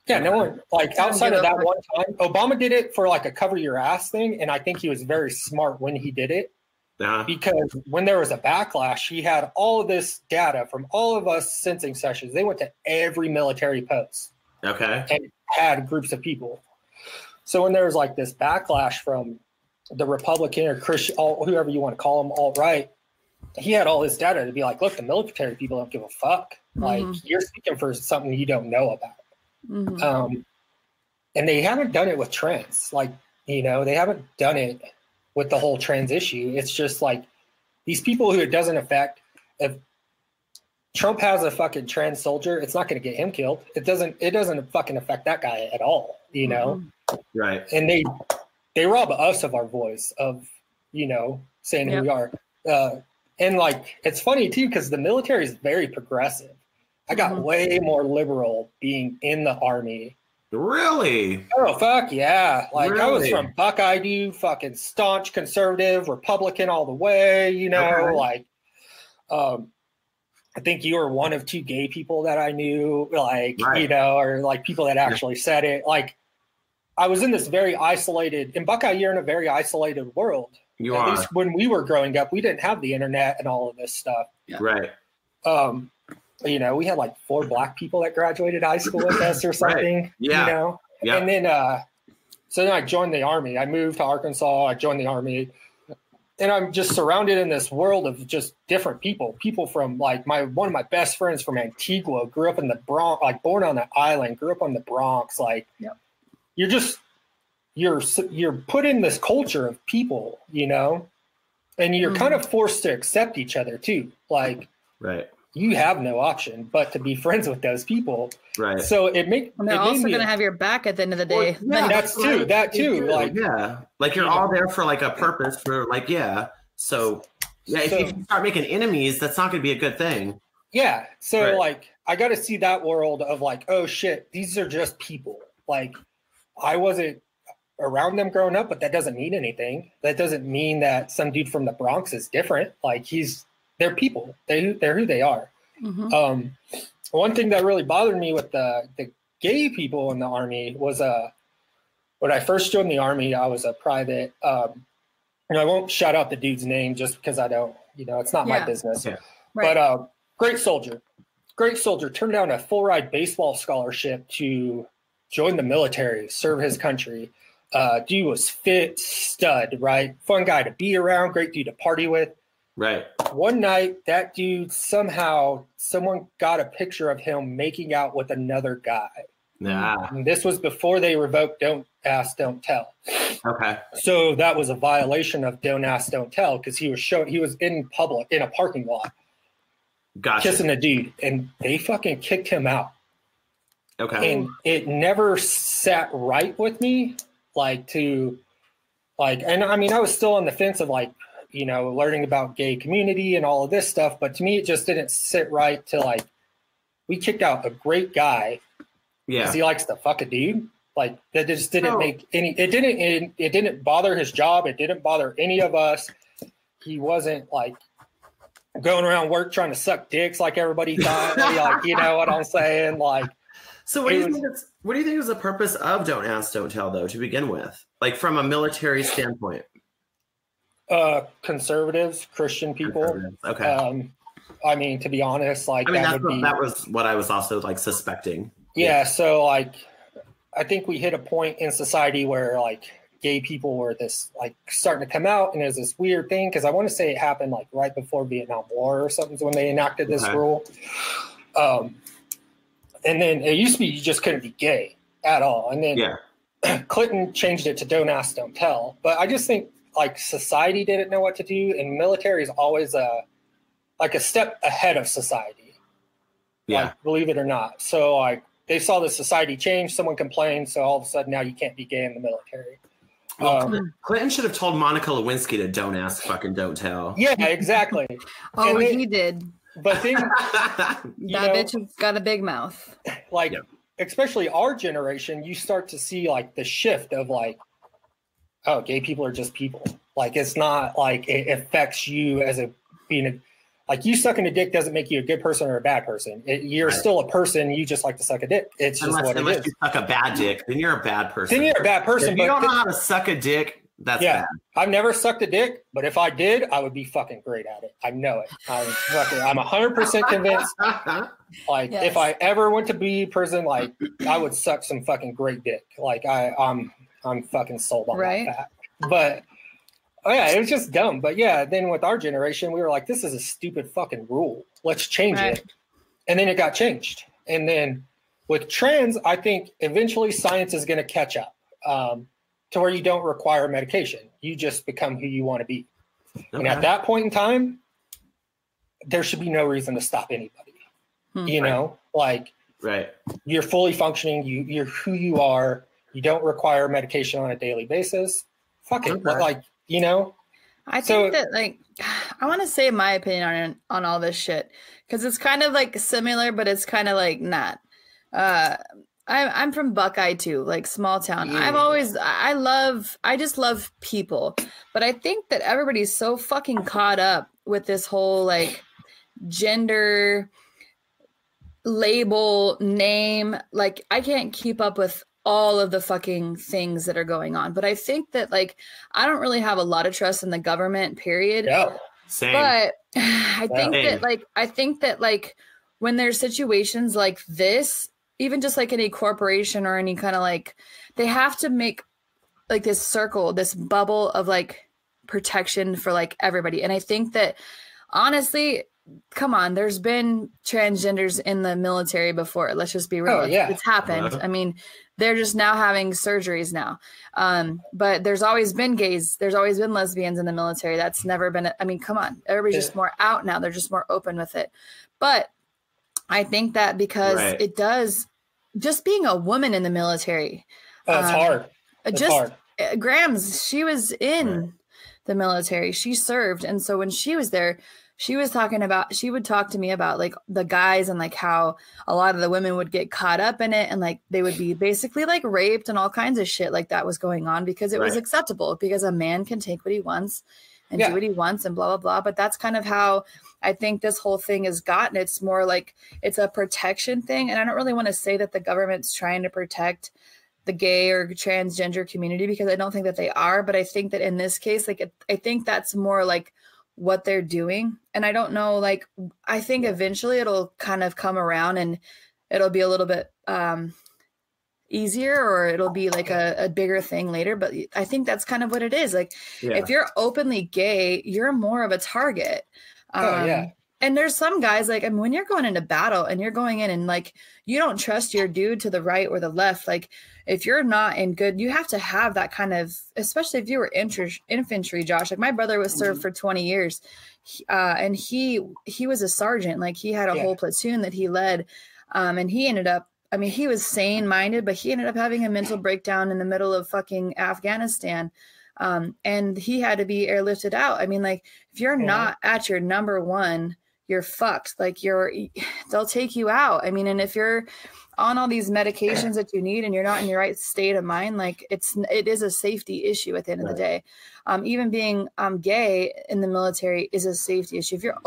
yeah, no one, like, outside of that one time, Obama did it for, like, a cover your ass thing. And I think he was very smart when he did it. Because when there was a backlash, he had all of this data from all of us sensing sessions. They went to every military post. Okay. And had groups of people. So when there was, like, this backlash from the Republican or Christian, whoever you want to call them, alt-right, he had all this data to be like, look, the military people don't give a fuck. Like, you're speaking for something you don't know about. And they haven't done it with trans. Like, they haven't done it with the whole trans issue. It's just like these people who it doesn't affect. If Trump has a fucking trans soldier, it's not going to get him killed. It doesn't fucking affect that guy at all, Right. And they rob us of our voice, of, saying who we are. And, like, it's funny too, because the military is very progressive. I got way more liberal being in the army. Really? Oh, fuck yeah. Like, really? I was from Buckeye, dude, fucking staunch conservative, Republican all the way, like, I think you were one of two gay people that I knew, like, or, like, people that actually said it. Like, I was in this very isolated, in Buckeye, you're in a very isolated world. At least when we were growing up, we didn't have the internet and all of this stuff. Right. We had like 4 black people that graduated high school with us or something, Yeah. And then, so then I joined the army. I moved to Arkansas. I joined the army. and I'm just surrounded in this world of just different people from like one of my best friends from Antigua, grew up in the Bronx, like born on the island, grew up on the Bronx. Like you're put in this culture of people, you know, and you're kind of forced to accept each other too. Like, right. You have no option but to be friends with those people. Right. So and they're also going to have your back at the end of the day. Well, yeah, that too. Like, yeah, like you're all there for like a purpose for like, So if you start making enemies, that's not going to be a good thing. Yeah. So like, I got to see that world of like, oh shit, these are just people. Like, I wasn't around them growing up, but that doesn't mean anything. That doesn't mean that some dude from the Bronx is different. Like they're people. They're who they are. Mm-hmm. One thing that really bothered me with the gay people in the Army was when I first joined the Army, I was a private. And I won't shout out the dude's name just because I don't, it's not my business. Yeah. Right. But great soldier, turned down a full ride baseball scholarship to join the military, serve his country. Dude was fit, stud, right? Fun guy to be around, great dude to party with. Right. One night, that dude someone got a picture of him making out with another guy. Nah. And this was before they revoked Don't Ask, Don't Tell. Okay. So that was a violation of Don't Ask, Don't Tell because he was in public in a parking lot, kissing a dude, and they fucking kicked him out. Okay. And it never sat right with me, and I mean, I was still on the fence of learning about gay community and all of this stuff, but to me, it just didn't sit right to we kicked out a great guy. Yeah. Because he likes to fuck a dude. Like that just didn't make any. It didn't bother his job. It didn't bother any of us. He wasn't going around work trying to suck dicks like everybody thought. You know what I'm saying? So what do you think is the purpose of Don't Ask, Don't Tell though to begin with? Like from a military standpoint. Conservatives, Christian people. Okay. I mean, to be honest, that was what I was also suspecting. Yeah. So I think we hit a point in society where gay people were starting to come out, and there's this weird thing because I want to say it happened right before Vietnam War or something when they enacted this rule. And then it used to be you just couldn't be gay at all, and then Clinton changed it to Don't Ask, Don't Tell. But I just think society didn't know what to do, and military is always a step ahead of society. Yeah, believe it or not. So they saw the society change. Someone complained, so all of a sudden now you can't be gay in the military. Well, Clinton should have told Monica Lewinsky to don't ask, fucking don't tell. Yeah, exactly. He did. But then that bitch has got a big mouth. Especially our generation, you start to see the shift of oh, gay people are just people. It's not it affects you as you sucking a dick doesn't make you a good person or a bad person. You're still a person. You just like to suck a dick. It's just what it is. Unless you suck a bad dick, then you're a bad person. Then you're a bad person. If you don't know how to suck a dick, that's bad. I've never sucked a dick, but if I did, I would be fucking great at it. I know it. I'm 100% convinced. If I ever went to be prison, I would suck some fucking great dick. I'm fucking sold on that. But it was just dumb. But then with our generation, we were like, this is a stupid fucking rule. Let's change it. And then it got changed. And then with trans, I think eventually science is going to catch up to where you don't require medication. You just become who you want to be. Okay. And at that point in time, there should be no reason to stop anybody. You know, you're fully functioning. You're who you are. You don't require medication on a daily basis. Fuck it. I think that I want to say my opinion on all this shit because it's kind of similar, but it's kind of not. I'm from Buckeye too, small town. Yeah. I just love people, but I think that everybody's so fucking caught up with this whole gender label name. I can't keep up with all of the fucking things that are going on. But I think that I don't really have a lot of trust in the government, period. Yeah, same. But I think that when there's situations like this, even just any corporation or any kind of they have to make this circle, this bubble of protection for like everybody. And I think that honestly, come on, there's been transgenders in the military before. Let's just be real. Oh, yeah. It's happened. I mean, they're just now having surgeries now. But there's always been gays. There's always been lesbians in the military. That's never been, I mean, come on. Everybody's just more out now. They're just more open with it. But I think that because it does, just being a woman in the military. It's hard. It's hard. Grams, she was in the military. She served. And so when she was there, she would talk to me about like the guys and like how a lot of the women would get caught up in it and like they would be basically like raped and all kinds of shit like that was going on because it was acceptable because a man can take what he wants and do what he wants and blah, blah, blah. But that's kind of how I think this whole thing has gotten. It's more like it's a protection thing. And I don't really want to say that the government's trying to protect the gay or transgender community because I don't think that they are. But I think that in this case, like I think that's more like what they're doing. And I don't know, like, I think eventually it'll kind of come around and it'll be a little bit easier or it'll be like a bigger thing later. But I think that's kind of what it is. Like, if you're openly gay, you're more of a target. And there's some guys like, I mean, when you're going into battle and you're going in and like, you don't trust your dude to the right or the left. Like if you're not in good, you have to have that kind of, especially if you were infantry, Josh, like my brother was served for 20 years. And he was a sergeant, like he had a whole platoon that he led. And he ended up, I mean, he was sane minded, but he ended up having a mental breakdown in the middle of fucking Afghanistan. And he had to be airlifted out. I mean, like if you're not at your number one, you're fucked. Like they'll take you out. I mean, and if you're on all these medications that you need and you're not in your right state of mind, like it is a safety issue at the end of the day. Even being gay in the military is a safety issue. If you're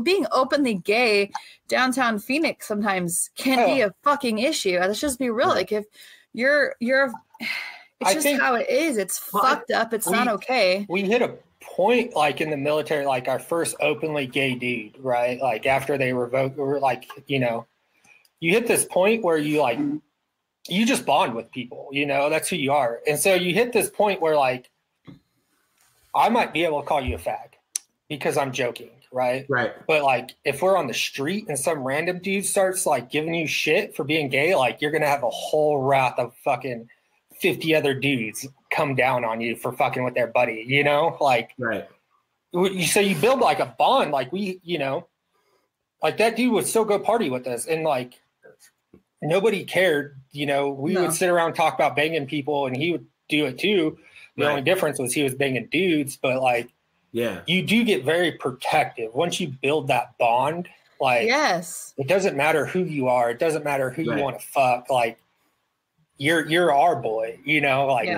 being openly gay downtown Phoenix sometimes can be a fucking issue. Let's just be real. Like if you're it's just how it is. It's fucked up. It's not okay. We hit a point like in the military, like our first openly gay dude, right? Like after they revoked, or like, you know, you hit this point where you like, you just bond with people, you know, that's who you are. And so you hit this point where like, I might be able to call you a fag because I'm joking, right? Right. But like, if we're on the street and some random dude starts like giving you shit for being gay, like you're going to have a whole wrath of fucking 50 other dudes come down on you for fucking with their buddy, you know, like, so you build like a bond, like we, you know, like that dude would still go party with us and like nobody cared, you know, we would sit around and talk about banging people and he would do it too. The only difference was he was banging dudes, but like, you do get very protective once you build that bond. Like, it doesn't matter who you are. It doesn't matter who you want to fuck. Like, you're our boy, you know, like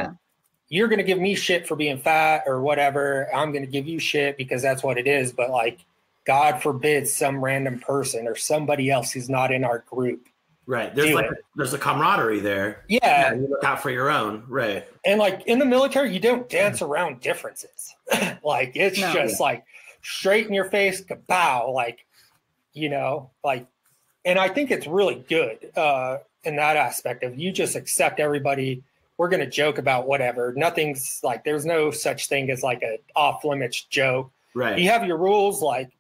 you're going to give me shit for being fat or whatever. I'm going to give you shit because that's what it is. But like, God forbid some random person or somebody else who's not in our group. Right. There's a camaraderie there. Yeah. You look out for your own. Right. And like in the military, you don't dance around differences. Like it's just like straight in your face, kapow, like, you know, like, and I think it's really good. In that aspect of you just accept everybody. We're going to joke about whatever. Nothing's like, there's no such thing as like a off limits joke. Right. You have your rules. Like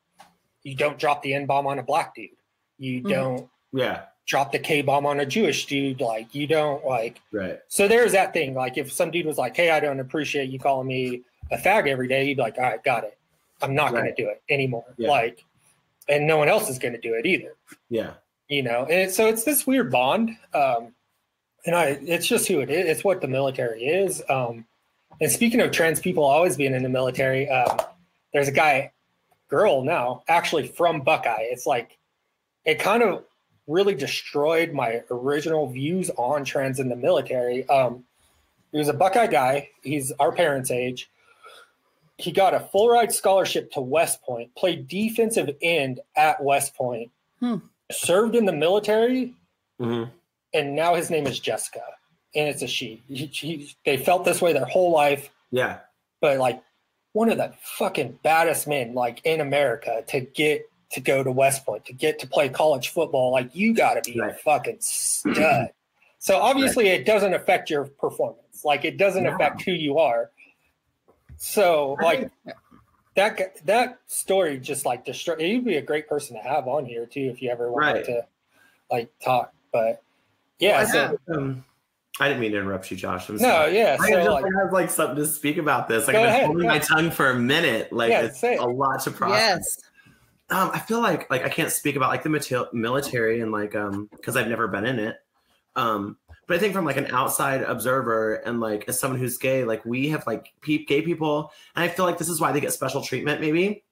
you don't drop the N-bomb on a black dude. You don't drop the K-bomb on a Jewish dude. Like you don't like, so there's that thing. Like if some dude was like, hey, I don't appreciate you calling me a fag every day. You'd be like, all right, got it. I'm not going to do it anymore. Like, and no one else is going to do it either. Yeah. You know, and so it's this weird bond. And it's just who it is. It's what the military is. And speaking of trans people always being in the military, there's a girl now, actually from Buckeye. It's like, it kind of really destroyed my original views on trans in the military. He was a Buckeye guy. He's our parents' age. He got a full ride scholarship to West Point, played defensive end at West Point. Served in the military, and now his name is Jessica, and it's a she. They felt this way their whole life. Yeah, but like one of the fucking baddest men like in America to get to go to West Point, to get to play college football, like you got to be a fucking stud. So obviously it doesn't affect your performance. Like it doesn't affect who you are. So like that story just like destroyed. You'd be a great person to have on here too if you ever wanted to like talk. But yeah, I didn't mean to interrupt you, Josh. I'm no, sorry. yeah. I So just have like something to speak about this. Like I've been holding my tongue for a minute. Like it's a lot to process. Yes. I feel like I can't speak about like the military and like because I've never been in it. But I think from like an outside observer and like as someone who's gay, like we have like gay people, and I feel like this is why they get special treatment. Maybe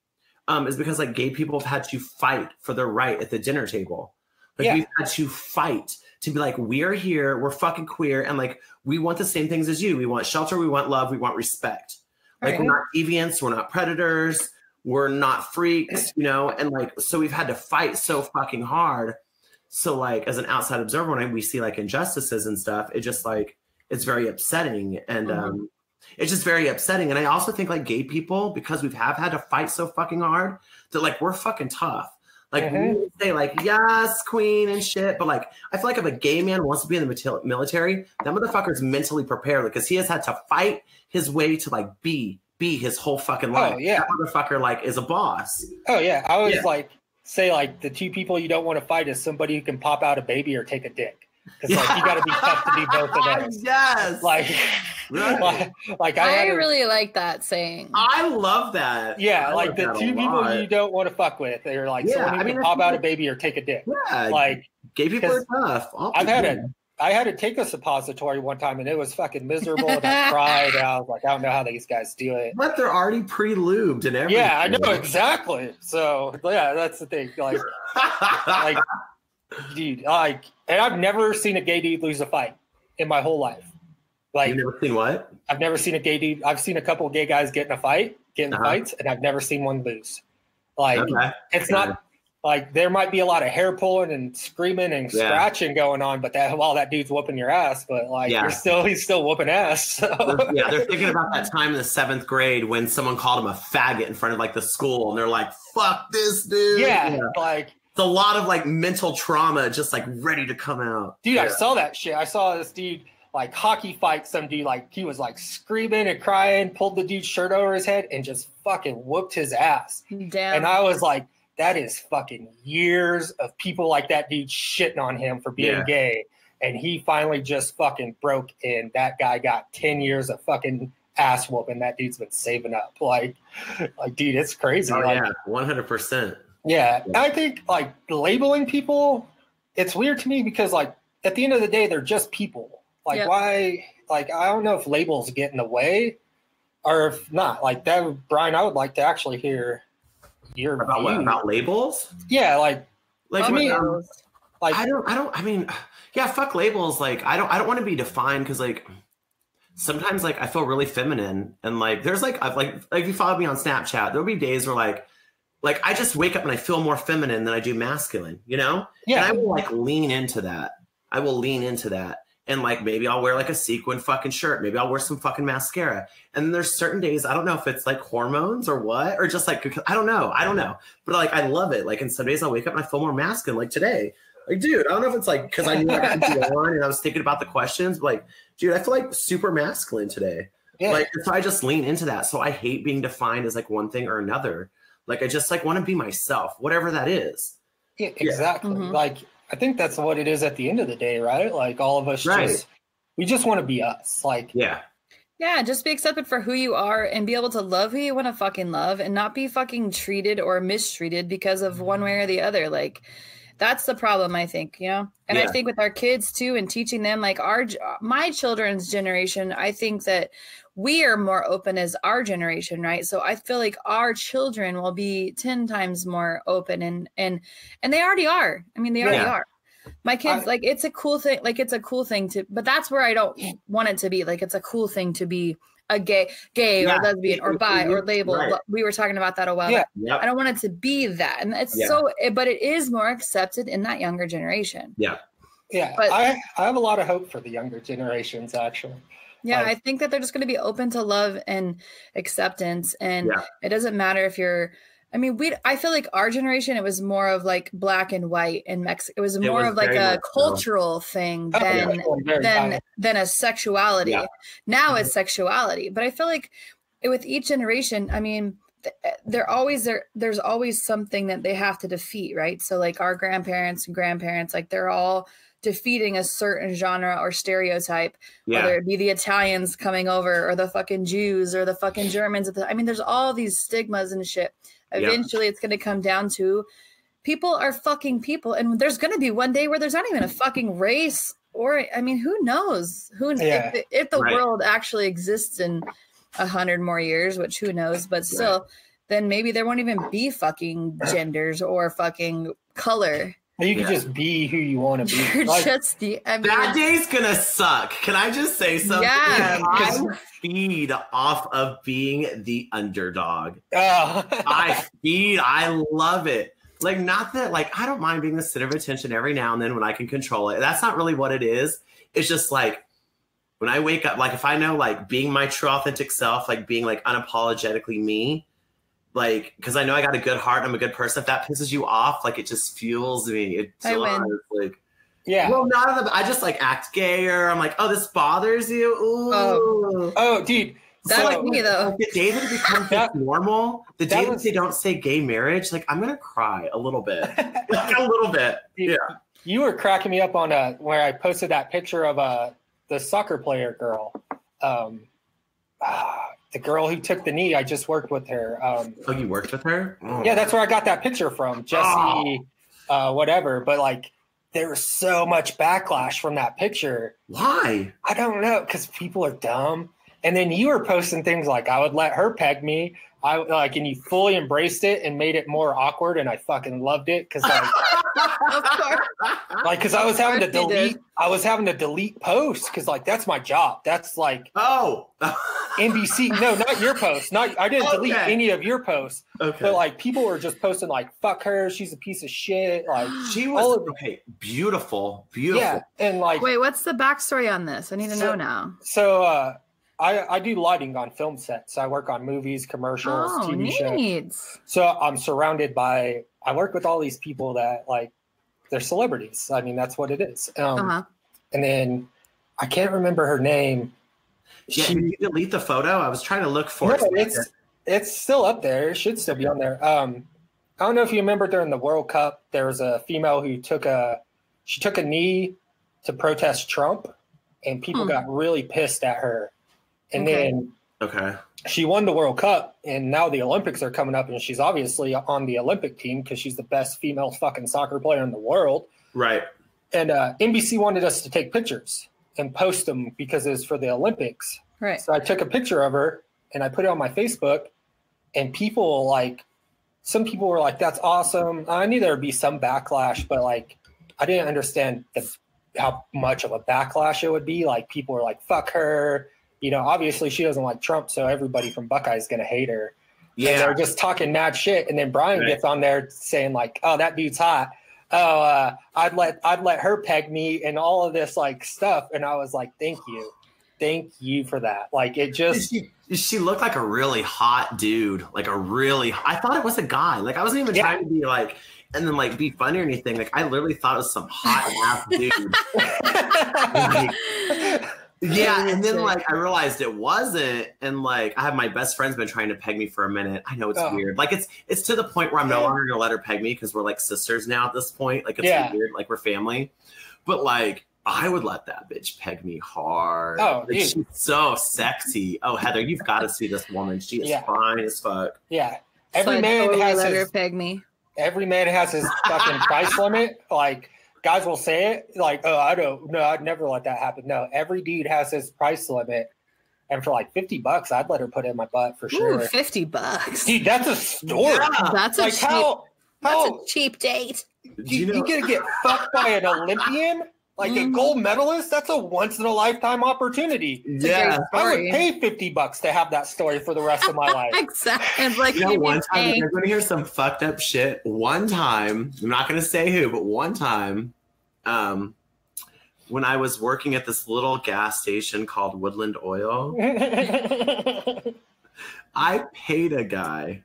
is because like gay people have had to fight for their right at the dinner table. Like we've had to fight to be like, we're here, we're fucking queer, and like we want the same things as you. We want shelter, we want love, we want respect. Like we're not deviants, we're not predators, we're not freaks, you know. And like so we've had to fight so fucking hard. So like as an outside observer, when we see like injustices and stuff, it just like it's very upsetting, and it's just very upsetting. And I also think like gay people, because we've had to fight so fucking hard, that like we're fucking tough. Like we say like yes, queen and shit, but like I feel like if a gay man wants to be in the military, that motherfucker's mentally prepared because he has had to fight his way to like be his whole fucking life. Oh yeah, that motherfucker like is a boss. Oh yeah, I was like say like the two people you don't want to fight is somebody who can pop out a baby or take a dick. Because like you got to be tough to do both of those. Yes. Like, like I really like that saying. I love that. Yeah, like the two people you don't want to fuck with. They're like someone who can pop out a baby or take a dick. Yeah. Like gay people are tough. I had to take a suppository one time and it was fucking miserable and I cried. And I was like, I don't know how these guys do it. But they're already pre-lubed and everything. Yeah, I know exactly. So yeah, that's the thing. Like, like, dude, like, and I've never seen a gay dude lose a fight in my whole life. Like, you've never seen what? I've never seen a gay dude. I've seen a couple of gay guys get in fights, and I've never seen one lose. Like, it's not like there might be a lot of hair pulling and screaming and scratching going on, but while that dude's whooping your ass, but like he's still whooping ass. So. They're thinking about that time in the 7th grade when someone called him a faggot in front of like the school, and they're like, "Fuck this dude." Yeah. Like. It's a lot of like mental trauma just like ready to come out. Dude, I saw that shit. I saw this dude like hockey fight some dude, like he was like screaming and crying, pulled the dude's shirt over his head and just fucking whooped his ass. Damn. And I was like, that is fucking years of people like that dude shitting on him for being gay. And he finally just fucking broke and that guy got 10 years of fucking ass whooping. That dude's been saving up. Like dude, it's crazy. Oh, like, yeah, 100%. Yeah, I think like labeling people, it's weird to me because like at the end of the day, they're just people. Like why? Like I don't know if labels get in the way, or if not. Like that, Brian, I would like to actually hear your about view. what, about labels. Yeah, like I mean, like I don't. I mean, yeah, fuck labels. Like I don't want to be defined because like sometimes like I feel really feminine and like there's like I've like if you follow me on Snapchat, there'll be days where like I just wake up and I feel more feminine than I do masculine, you know? Yeah. And I will like lean into that. And like maybe I'll wear like a sequin fucking shirt. Maybe I'll wear some fucking mascara. And then there's certain days, I don't know if it's like hormones or what, or just like, I don't know. But like I love it. Like in some days I'll wake up and I feel more masculine. Like today, like dude, I don't know if it's like because I knew I could be on and I was thinking about the questions, but like, dude, I feel like super masculine today. Yeah. Like so I just lean into that. So I hate being defined as like one thing or another. Like, I just like want to be myself, whatever that is. Yeah, exactly. Mm-hmm. Like, I think that's what it is at the end of the day, right? Like all of us we just want to be us. Like, yeah, just be accepted for who you are and be able to love who you want to fucking love and not be fucking treated or mistreated because of one way or the other. Like, that's the problem, I think, you know? And I think with our kids too, and teaching them like my children's generation, I think that we are more open as our generation, right? So I feel like our children will be 10 times more open and they already are. I mean, they already are. My kids, like, it's a cool thing. Like, it's a cool thing but that's where I don't want it to be. Like, it's a cool thing to be a gay or lesbian or bi or label. Right. We were talking about that a while back. I don't want it to be that. And it's but it is more accepted in that younger generation. Yeah. But I have a lot of hope for the younger generations, actually. Yeah, I think that they're just going to be open to love and acceptance. And it doesn't matter if you're, I feel like our generation, it was more of like black and white and Mexico. It was more of like a cultural thing than a sexuality. Yeah. Now it's sexuality. But I feel like with each generation, I mean, there's always something that they have to defeat, right? So like our grandparents and grandparents, like they're all defeating a certain genre or stereotype, whether it be the Italians coming over or the fucking Jews or the fucking Germans. I mean, there's all these stigmas and shit. Eventually it's going to come down to people are fucking people. And there's going to be one day where there's not even a fucking race, or, I mean, who knows if the world actually exists in 100 more years, which who knows, but still, then maybe there won't even be fucking genders or fucking color. You can just be who you want to be. You're just that day's gonna suck. Can I just say something? Yeah. I feed off of being the underdog. I love it. Like, not that, like, I don't mind being the center of attention every now and then when I can control it. That's not really what it is. It's just like, when I wake up, like, if I know, like, being my true authentic self, like, being, like, unapologetically me, like, because I know I got a good heart, I'm a good person. If that pisses you off, like, it just fuels me. It does, like, well, I just, like, act gayer. I'm like, oh, this bothers you? Ooh. Oh, dude. That's like me, though. The day that it becomes normal, the day that they don't say gay marriage, like, I'm going to cry a little bit. Like, a little bit. Dude, you were cracking me up on where I posted that picture of the soccer player girl. The girl who took the knee, I just worked with her. Oh, you worked with her? Oh. Yeah, that's where I got that picture from. Jesse, whatever. But, like, there was so much backlash from that picture. Why? I don't know, because people are dumb. And then you were posting things like, I would let her peg me. And you fully embraced it and made it more awkward, and I fucking loved it because, like, Of course. like, because I was having to delete posts because, like, that's my job. That's like NBC. No, not your post. I didn't delete any of your posts. Okay. But, like, people were just posting like, "Fuck her, she's a piece of shit." Like, she was beautiful. Yeah, and like, wait, what's the backstory on this? I need to know now. So, I do lighting on film sets. I work on movies, commercials, TV shows. So I'm surrounded by. I work with all these people that, like, they're celebrities. I mean, that's what it is. And then I can't remember her name. Did you delete the photo? I was trying to look for it. It's still up there. It should still be on there. I don't know if you remember during the World Cup, there was a female who took a knee to protest Trump, and people got really pissed at her. And then she won the World Cup, and now the Olympics are coming up, and she's obviously on the Olympic team because she's the best female fucking soccer player in the world. Right. And NBC wanted us to take pictures and post them because it was for the Olympics. Right. So I took a picture of her, and I put it on my Facebook, and some people were like, that's awesome. I knew there would be some backlash, but, like, I didn't understand how much of a backlash it would be. Like, people were like, fuck her. You know, obviously she doesn't like Trump, so everybody from Buckeye is going to hate her. Yeah. And they're just talking mad shit. And then Brian gets on there saying, like, oh, that dude's hot. Oh, I'd let her peg me and all of this, like, stuff. And I was like, thank you for that. Like, it just. She looked like a really hot dude. Like, I thought it was a guy. Like, I wasn't even trying to be like, and then, like, be funny or anything. Like, I literally thought it was some hot ass dude. Yeah, and then, like, I realized it wasn't, and, like, I have my best friend's been trying to peg me for a minute. I know it's weird. Like, it's to the point where I'm no longer gonna let her peg me because we're, like, sisters now at this point. Like, it's weird. Like, we're family. But, like, I would let that bitch peg me hard. Oh, like, she's so sexy. Oh, Heather, you've got to see this woman. She is fine as fuck. Yeah, every man has let her peg me. Every man has his fucking price limit. Like. Guys will say it like, oh, I'd never let that happen. No, every dude has his price limit. And for like $50, I'd let her put it in my butt for sure. Ooh, $50. Dude, that's a story. Yeah. That's like a cheap date. You gonna get fucked by an Olympian? Like a gold medalist? That's a once in a lifetime opportunity. Yeah. I would pay $50 to have that story for the rest of my life. Exactly. It's like, one time, you're going to hear some fucked up shit. One time, I'm not going to say who, but one time, when I was working at this little gas station called Woodland Oil, I paid a guy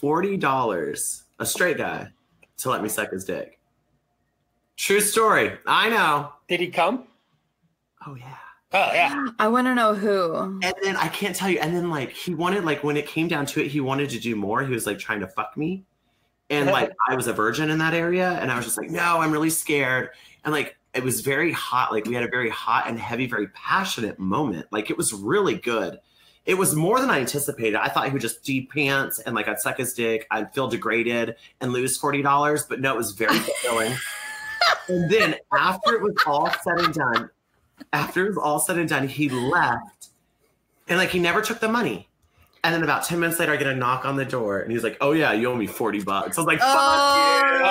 $40, a straight guy, to let me suck his dick. True story. I know. Did he come? Oh, yeah. Oh yeah. I want to know who. And then I can't tell you. And then like he wanted, like when it came down to it, he wanted to do more. He was like trying to fuck me. And like I was a virgin in that area. And I was just like, no, I'm really scared. And like it was very hot. Like we had a very hot and heavy, very passionate moment. Like it was really good. It was more than I anticipated. I thought he would just de-pants and like I'd suck his dick. I'd feel degraded and lose $40. But no, it was very fulfilling. And then after it was all said and done, he left. And like he never took the money. And then about 10 minutes later, I get a knock on the door. And he's like, oh yeah, you owe me $40. I was like, fuck you.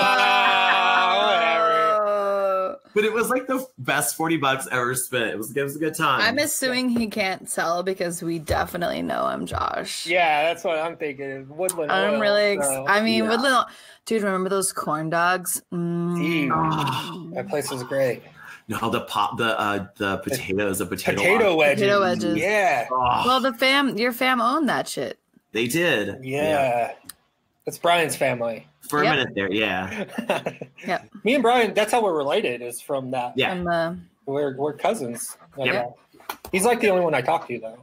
Whatever. But it was like the best $40 ever spent. It was a good time. I'm assuming he can't tell because we definitely know him, Josh. Yeah, that's what I'm thinking. Woodland I'm Oil, really so. I mean, Yeah. Woodland, dude, remember those corn dogs? Dude, that place was great. No, the potatoes, the Potato wedges. Potato wedges. Yeah. Oh, Well, your fam owned that shit. they did. Yeah. That's Brian's family. For a Yep. minute there, yeah. Yep. Me and Brian, that's how we're related, is from that. Yeah. And We're cousins. Like Yep. that. He's like the only one I talk to, though.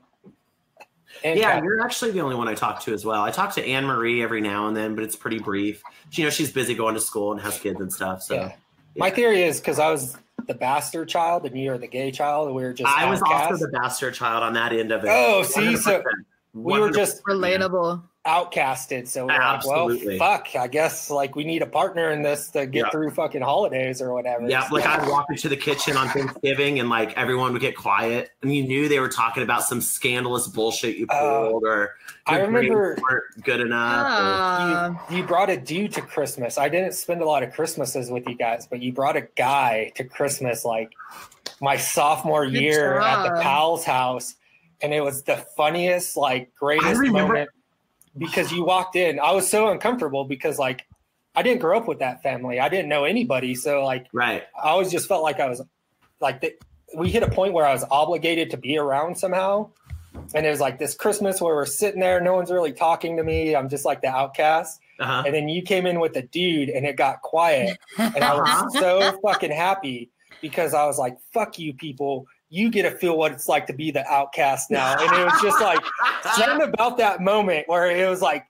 And Yeah, Kat. you're actually the only one I talk to as well. I talk to Anne Marie every now and then, but it's pretty brief. She's busy going to school and has kids and stuff. So Yeah. My theory is because I was the bastard child and you are the gay child, and we were just I was outcasts. also the bastard child on that end of it. Oh, see, so 100%. we were just relatable. outcasted. So we're Absolutely. like, well, fuck, I guess like we need a partner in this to get Yeah. through fucking holidays or whatever. Yeah, like I'd walk into the kitchen on Thanksgiving and like everyone would get quiet and you knew they were talking about some scandalous bullshit you pulled or I your grades remember- weren't good enough. You brought a dude to Christmas. I didn't spend a lot of Christmases with you guys, but you brought a guy to Christmas like my sophomore Good year at the job. pal's house. And it was the funniest, like I greatest remember- moment because you walked in. I was so uncomfortable because like I didn't grow up with that family. I didn't know anybody. So like Right. I always just felt like I was like we hit a point where I was obligated to be around somehow. And it was like this Christmas where we're sitting there, no one's really talking to me. I'm just like the outcast. Uh-huh. And then you came in with a dude and it got quiet. And I was so fucking happy because I was like, fuck you people. You get to feel what it's like to be the outcast now. And it was just like something about that moment where it was like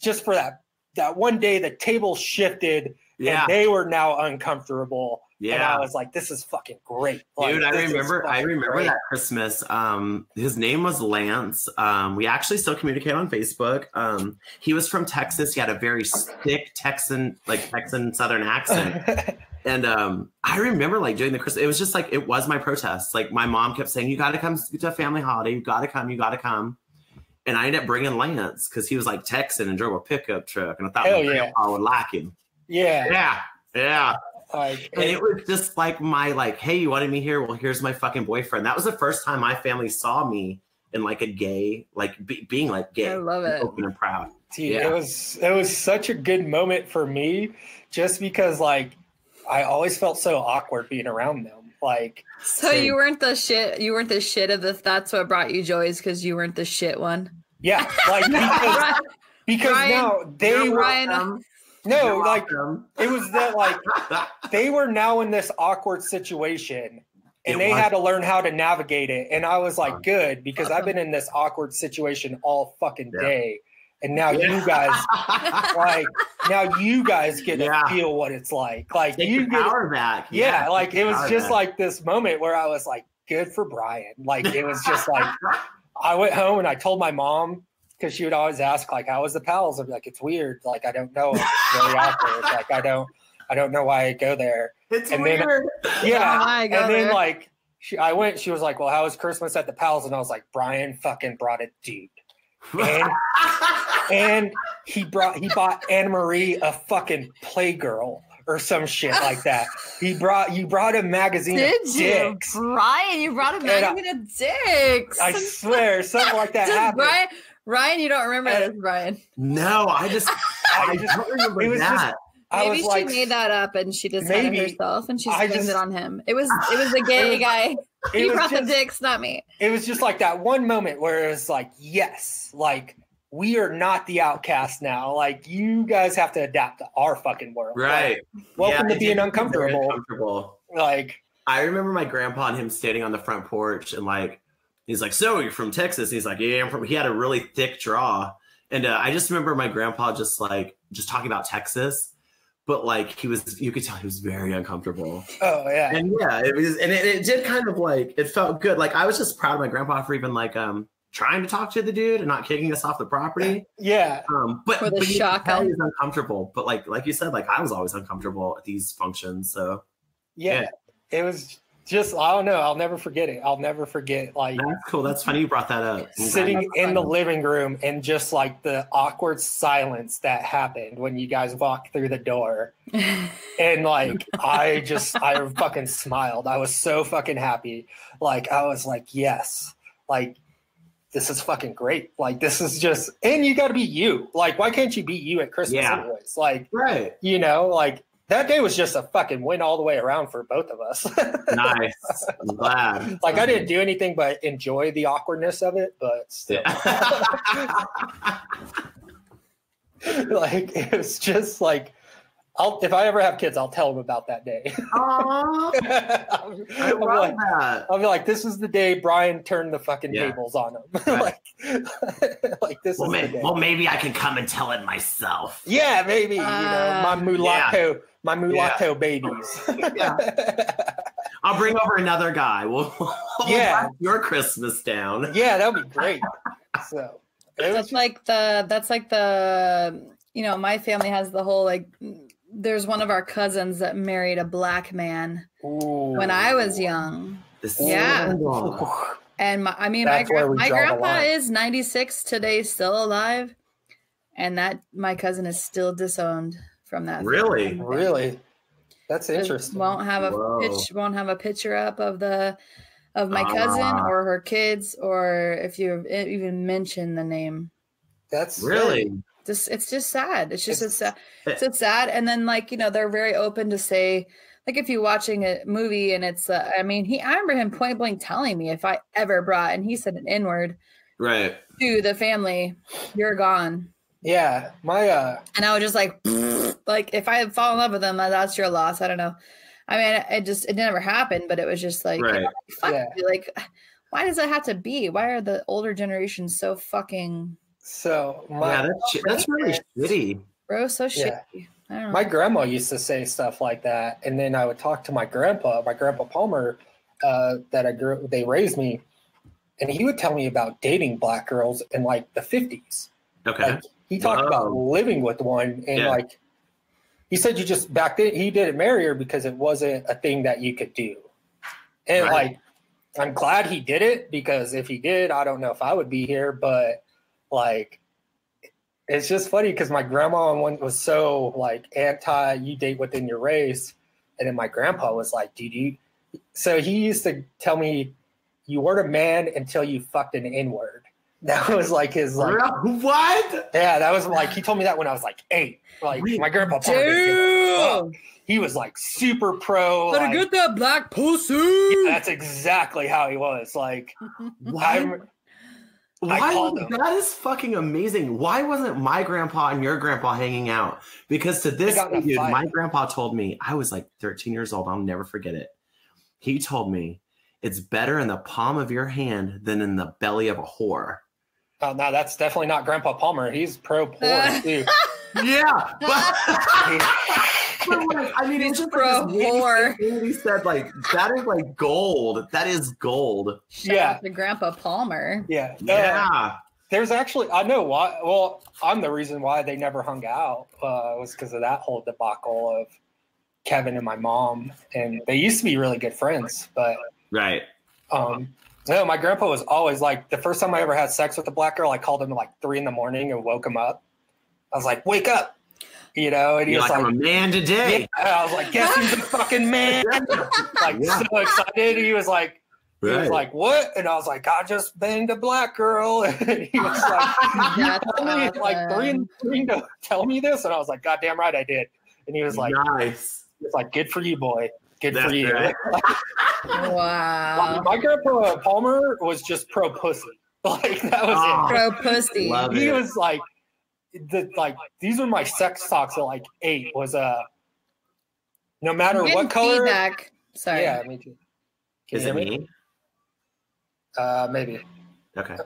just for that one day the table shifted Yeah. and they were now uncomfortable. And Yeah. I was like, this is fucking great. Like, Dude, I this is remember fucking great. that Christmas. His name was Lance. We actually still communicate on Facebook. He was from Texas. He had a very thick Texan Southern accent. And I remember like doing the Christmas, it was just like, it was my protest. Like my mom kept saying, you got to come to a family holiday. You got to come. And I ended up bringing Lance because he was like Texan and drove a pickup truck. And I thought Hell my yeah. grandpa would like him. Yeah. Yeah. Like, And it was just like my like, hey, you wanted me here? Well, here's my fucking boyfriend. That was the first time my family saw me in like a gay, like being like gay. I love it. Open and proud. dude, Yeah. it was such a good moment for me just because like I always felt so awkward being around them. Like So you weren't the shit. You weren't the shit of the. That's what brought you joys because you weren't the shit one. yeah, like because Ryan, now they were Ryan, no, like it was that like they were now in this awkward situation and It they was. had to learn how to navigate it. And I was like, good, because I've been in this awkward situation all fucking Yeah. day. And now you guys like now you guys get to Yeah. feel what it's like. Like Take you the get power back. yeah, like take it the was power just back. like this moment where I was like, good for Brian. Like it was just like I went home and I told my mom because she would always ask like, how was the pals? I'd be like, it's weird. Like I don't know. It's very awkward. Like I don't know why I go there. It's and then- weird. Yeah. I go And then there. like she was like, well, how was Christmas at the pals? And I was like, Brian fucking brought a dude. And he bought Anne Marie a fucking Playgirl or some shit like that. You brought a magazine did of you, dicks. Brian? You brought a And I- magazine of dicks. I swear, something like that Just happened. Ryan, you don't remember And- this, Brian? No, I don't remember it was just- that. I Maybe was like, she made that up and she just had it Maybe. herself and she I blamed just- it on him. It was a gay guy. He it was brought the just- dicks, not me. it was just like that one moment where it was like, yes, like we are not the outcast now. Like you guys have to adapt to our fucking world. Right. Like, welcome Yeah, to being it did feel very uncomfortable. uncomfortable. Like I remember my grandpa and him standing on the front porch and like, he's like, so you're from Texas? He's like, yeah, I'm from, he had a really thick draw. And I just remember my grandpa just talking about Texas, but like you could tell he was very uncomfortable. Oh yeah. And yeah, it was, and it did kind of like, it felt good. Like I was just proud of my grandpa for even like, trying to talk to the dude and not kicking us off the property. Yeah. For the but shotgun. he was uncomfortable. But like you said, like I was always uncomfortable at these functions. So yeah. It was just, I don't know. I'll never forget it. I'll never forget like that's cool. That's funny you brought that up. sitting in the living room and just like the awkward silence that happened when you guys walked through the door. And like I fucking smiled. I was so fucking happy. Like I was like, yes, like this is fucking great. Like this is just, and you got to be you. Like why can't you be you at Christmas anyways? Like right, you know, like that day was just a fucking win all the way around for both of us. Nice. I'm glad. Like I didn't do anything but enjoy the awkwardness of it, but still. Like it was just like, if I ever have kids, I'll tell them about that day. Aww. I love that. I'll be like, this is the day Brian turned the fucking tables on them. Right. like this is the day. Well, maybe I can come and tell it myself. Yeah, maybe. You know, my mulatto babies. Yeah. I'll bring over another guy. We'll pass your Christmas down. Yeah, that would be great. So that's like the you know, my family has the whole like, there's one of our cousins that married a black man when I was young. And my grandpa is 96 today, still alive, and that my cousin is still disowned from that. Really? Really? That's interesting. Won't have a picture up of my cousin or her kids, or if you even mention the name. That's really it's just sad. It's sad. And then like, you know, they're very open to say, like if you're watching a movie and it's I remember him point blank telling me if I ever brought, and he said an N-word right to the family, you're gone. Yeah. And I was just like if I fall in love with them, that's your loss. I don't know. I mean, it never happened, but it was just like, right. Like, why does that have to be? Why are the older generations so fucking... So that's really shitty. Bro, so shitty. I don't know. My grandma used to say stuff like that, and then I would talk to my grandpa Palmer, they raised me, and he would tell me about dating black girls in like the 50s. Okay. Like, he talked about living with one, and like he said, you just back then he didn't marry her because it wasn't a thing that you could do, and like I'm glad he did it, because if he did, I don't know if I would be here, but. Like, it's just funny because my grandma on one was so like anti you date within your race, and then my grandpa was like, dude, so he used to tell me you weren't a man until you fucked an N-word. That was like his like what? Yeah, that was like he told me that when I was like 8. Like my grandpa he was like super pro. Better get that black pussy. Yeah, that's exactly how he was. Like that is fucking amazing. Why wasn't my grandpa and your grandpa hanging out? Because to this day, dude, my grandpa told me, I was like 13 years old. I'll never forget it. He told me it's better in the palm of your hand than in the belly of a whore. Oh, no, that's definitely not Grandpa Palmer. He's pro poor too. Yeah. But like, I mean, it's just pro poor. He said, like, that is like gold. That is gold. Shout out to Grandpa Palmer. Yeah. Yeah. There's actually, I know why. Well, I'm the reason why they never hung out was because of that whole debacle of Kevin and my mom. And they used to be really good friends, but. Right. No, my grandpa was always like, the first time I ever had sex with a black girl, I called him at like 3 a.m. and woke him up. I was like, wake up. You know, and he was like, I'm a man today. Yeah, I was like, guess who's a fucking man? Like, so excited. He was like, what? And I was like, I just banged a black girl. And he was like, you told me at like 3 to tell me this? And I was like, God damn right I did. And he was like, nice. He was like, good for you, boy. Good for you. Right. Wow. My grandpa Palmer was just pro pussy. Like, that was it. Pro pussy. He was like, these were my sex talks at like 8 was no matter what color feedback. Sorry. Yeah, me too. Is it me? Maybe. Okay.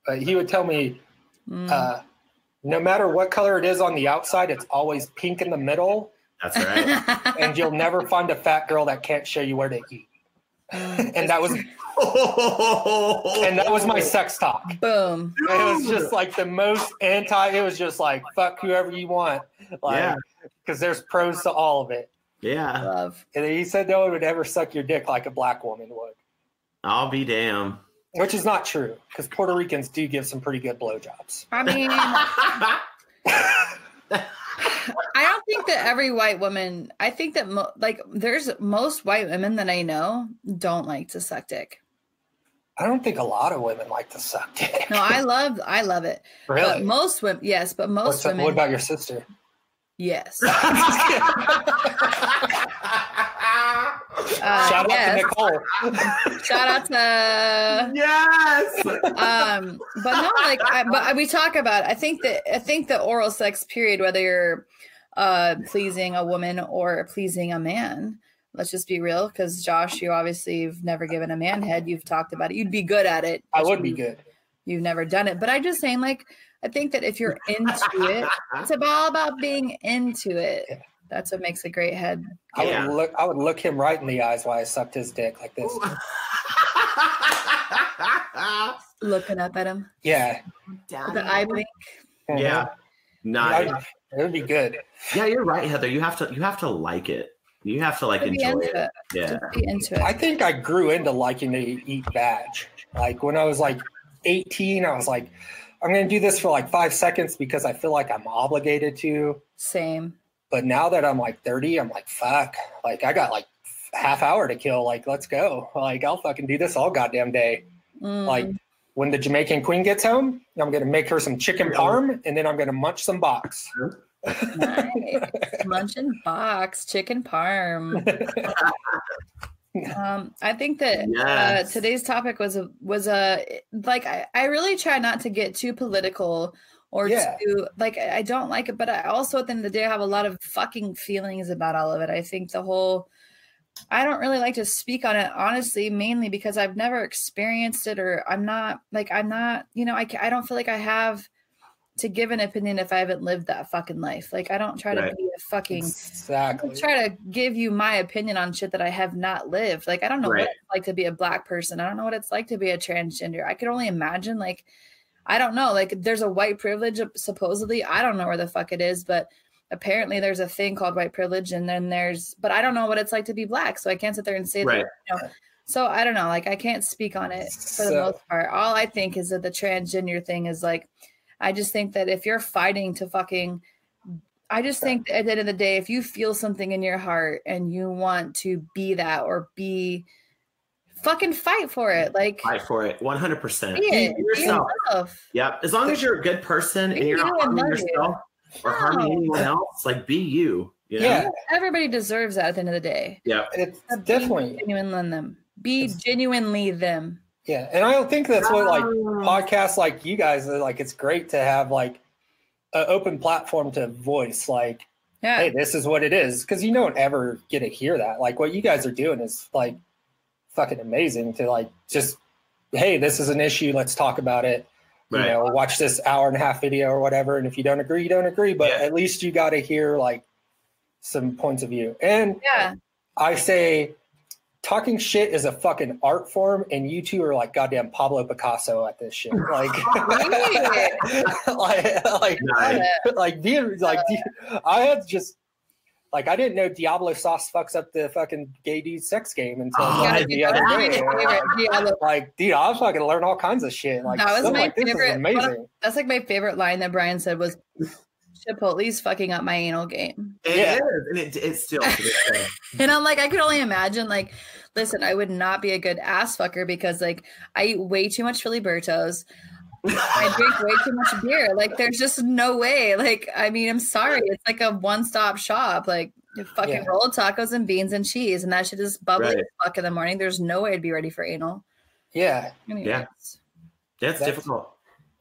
But he would tell me, no matter what color it is on the outside, it's always pink in the middle. That's right. And you'll never find a fat girl that can't show you where to eat. And that was my sex talk. Boom. It was just like the most it was just like, fuck whoever you want. Like, because there's pros to all of it. Yeah. Love. And he said no one would ever suck your dick like a black woman would. I'll be damned. Which is not true, because Puerto Ricans do give some pretty good blowjobs. I mean, I don't think that every white woman, I think that there's most white women that I know don't like to suck dick. I don't think a lot of women like to suck dick. No, I love it. Really? But most women, yes, but most women. What about your sister? Yes. Shout out to Nicole. Shout out to yes. But no, but we talk about. I think the oral sex period, whether you're pleasing a woman or pleasing a man. Let's just be real, because Josh, you obviously have never given a man head. You've talked about it. You'd be good at it. I would be good. You've never done it, but I'm just saying, I think that if you're into it, it's all about being into it. Yeah. That's what makes a great head. I would look him right in the eyes while I sucked his dick like this. Looking up at him. Yeah. The eye blink. Yeah. Nice. It would be good. Yeah, you're right, Heather. You have to like it. You have to enjoy it. Yeah. Just be into it. I think I grew into liking to eat vag. Like when I was 18, I was like, I'm going to do this for 5 seconds because I feel like I'm obligated to. Same. But now that I'm 30, I'm like, fuck. I got half hour to kill. Let's go. I'll fucking do this all goddamn day. When the Jamaican queen gets home, I'm going to make her some chicken parm, and then I'm going to munch some box. Nice. Munch and box, chicken parm. I think that today's topic was I really try not to get too political or too I don't like it, but I also at the end of the day I have a lot of fucking feelings about all of it. I think I don't really like to speak on it honestly, mainly because I've never experienced it, or I don't feel like I have to give an opinion if I haven't lived that fucking life. I don't try to be a fucking I try to give you my opinion on shit that I have not lived. I don't know what it's like to be a black person. I don't know what it's like to be a transgender. I could only imagine I don't know. There's a white privilege supposedly. I don't know where the fuck it is, but apparently there's a thing called white privilege, and then but I don't know what it's like to be black. So I can't sit there and say that, so I don't know. I can't speak on it for the most part. All I think is that the transgender thing is I just think that if you're fighting to I just think at the end of the day, if you feel something in your heart and you want to be that or fucking fight for it. Fight for it. 100%. Be yourself. Yep. As long as you're a good person and you're not harming yourself or harming anyone else, be you. Yeah. Everybody deserves that at the end of the day. Yeah. It's definitely genuine them. Be genuinely them. Yeah, and I don't think that's what podcasts like you guys are it's great to have an open platform to voice hey, this is what it is, because you don't ever get to hear that. What you guys are doing is fucking amazing to just, hey, this is an issue, let's talk about it. You know, watch this hour-and-a-half video or whatever, and if you don't agree, you don't agree, but at least you got to hear some points of view. And I say talking shit is a fucking art form, and you two are goddamn Pablo Picasso at this shit. I had just I didn't know Diablo Sauce fucks up the fucking gay dude sex game until the other day. Dude, I was fucking learn all kinds of shit. That was my favorite. This is amazing. That's my favorite line that Brian said was, Chipotle's fucking up my anal game. It is, and it's still. And I'm I could only imagine. Listen, I would not be a good ass fucker because I eat way too much Filibertos. I drink way too much beer. There's just no way. I'm sorry. It's a one-stop shop. Fucking roll of tacos and beans and cheese, and that shit is bubbly as fuck in the morning. There's no way I'd be ready for anal. Yeah. That's difficult.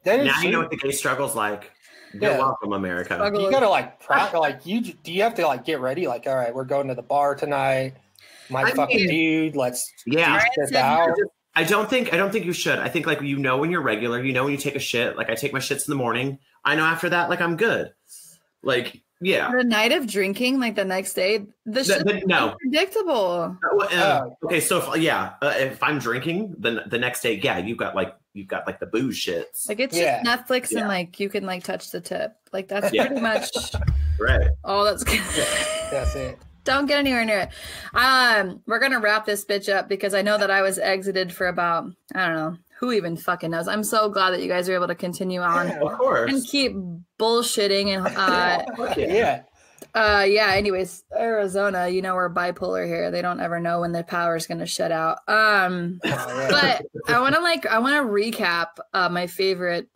Now you know what the gay struggle's like. You're welcome, America. You gotta practice. Do you have to get ready? All right, we're going to the bar tonight. my fucking dude. Let's do shit out. I don't think you should. I think like when you're regular, when you take a shit. Like I take my shits in the morning. I know after that, like I'm good. Like yeah. The night of drinking, like the next day, no predictable. Okay, so if I'm drinking, then the next day, you've got like the booze shits. Like it's just Netflix and like you can like touch the tip. Like that's pretty much right. Oh, that's good. That's it. Don't get anywhere near it. We're gonna wrap this bitch up because I know that I was exited for about, I don't know, who even fucking knows. I'm so glad that you guys are able to continue on of course. And keep bullshitting and anyways, Arizona, we're bipolar here. They don't ever know when the power's gonna shut out. But I wanna recap my favorite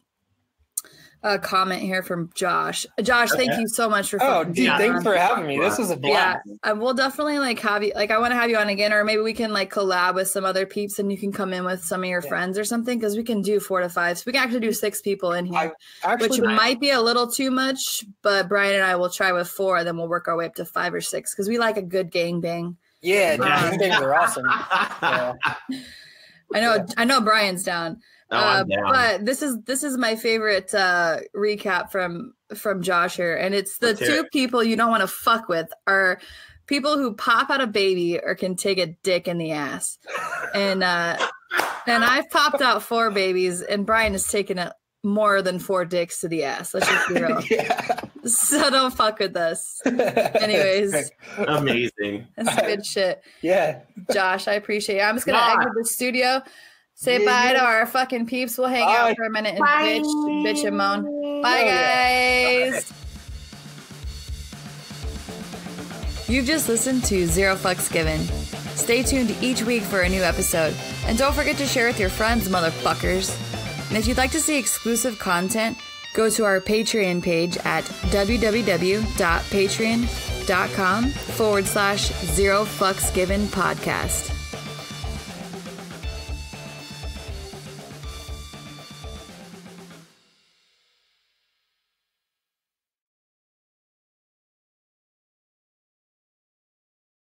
comment here from Josh. Josh, thank you so much for thanks for having me. This was a blast. Yeah, I will definitely have you. I want to have you on again, or maybe we can collab with some other peeps, and you can come in with some of your friends or something, because we can do 4 to 5. So we can actually do 6 people in here, which might be a little too much. But Brian and I will try with 4, then we'll work our way up to 5 or 6 because we like a good gangbang. Yeah, gangbangs are awesome. I know Brian's down. But this is my favorite recap from Josh here, and it's the 2 people you don't want to fuck with are people who pop out a baby or can take a dick in the ass. And I've popped out 4 babies, and Brian has taken more than 4 dicks to the ass. Let's just be real. So don't fuck with us. Anyways, amazing. That's good shit. Yeah, Josh, I appreciate it. I'm just gonna exit the studio. Say bye to our fucking peeps. We'll hang out for a minute and bitch and moan. Bye, guys. You've just listened to Zero Fucks Given. Stay tuned each week for a new episode. And don't forget to share with your friends, motherfuckers. And if you'd like to see exclusive content, go to our Patreon page at www.patreon.com/Zero Fucks Given podcast.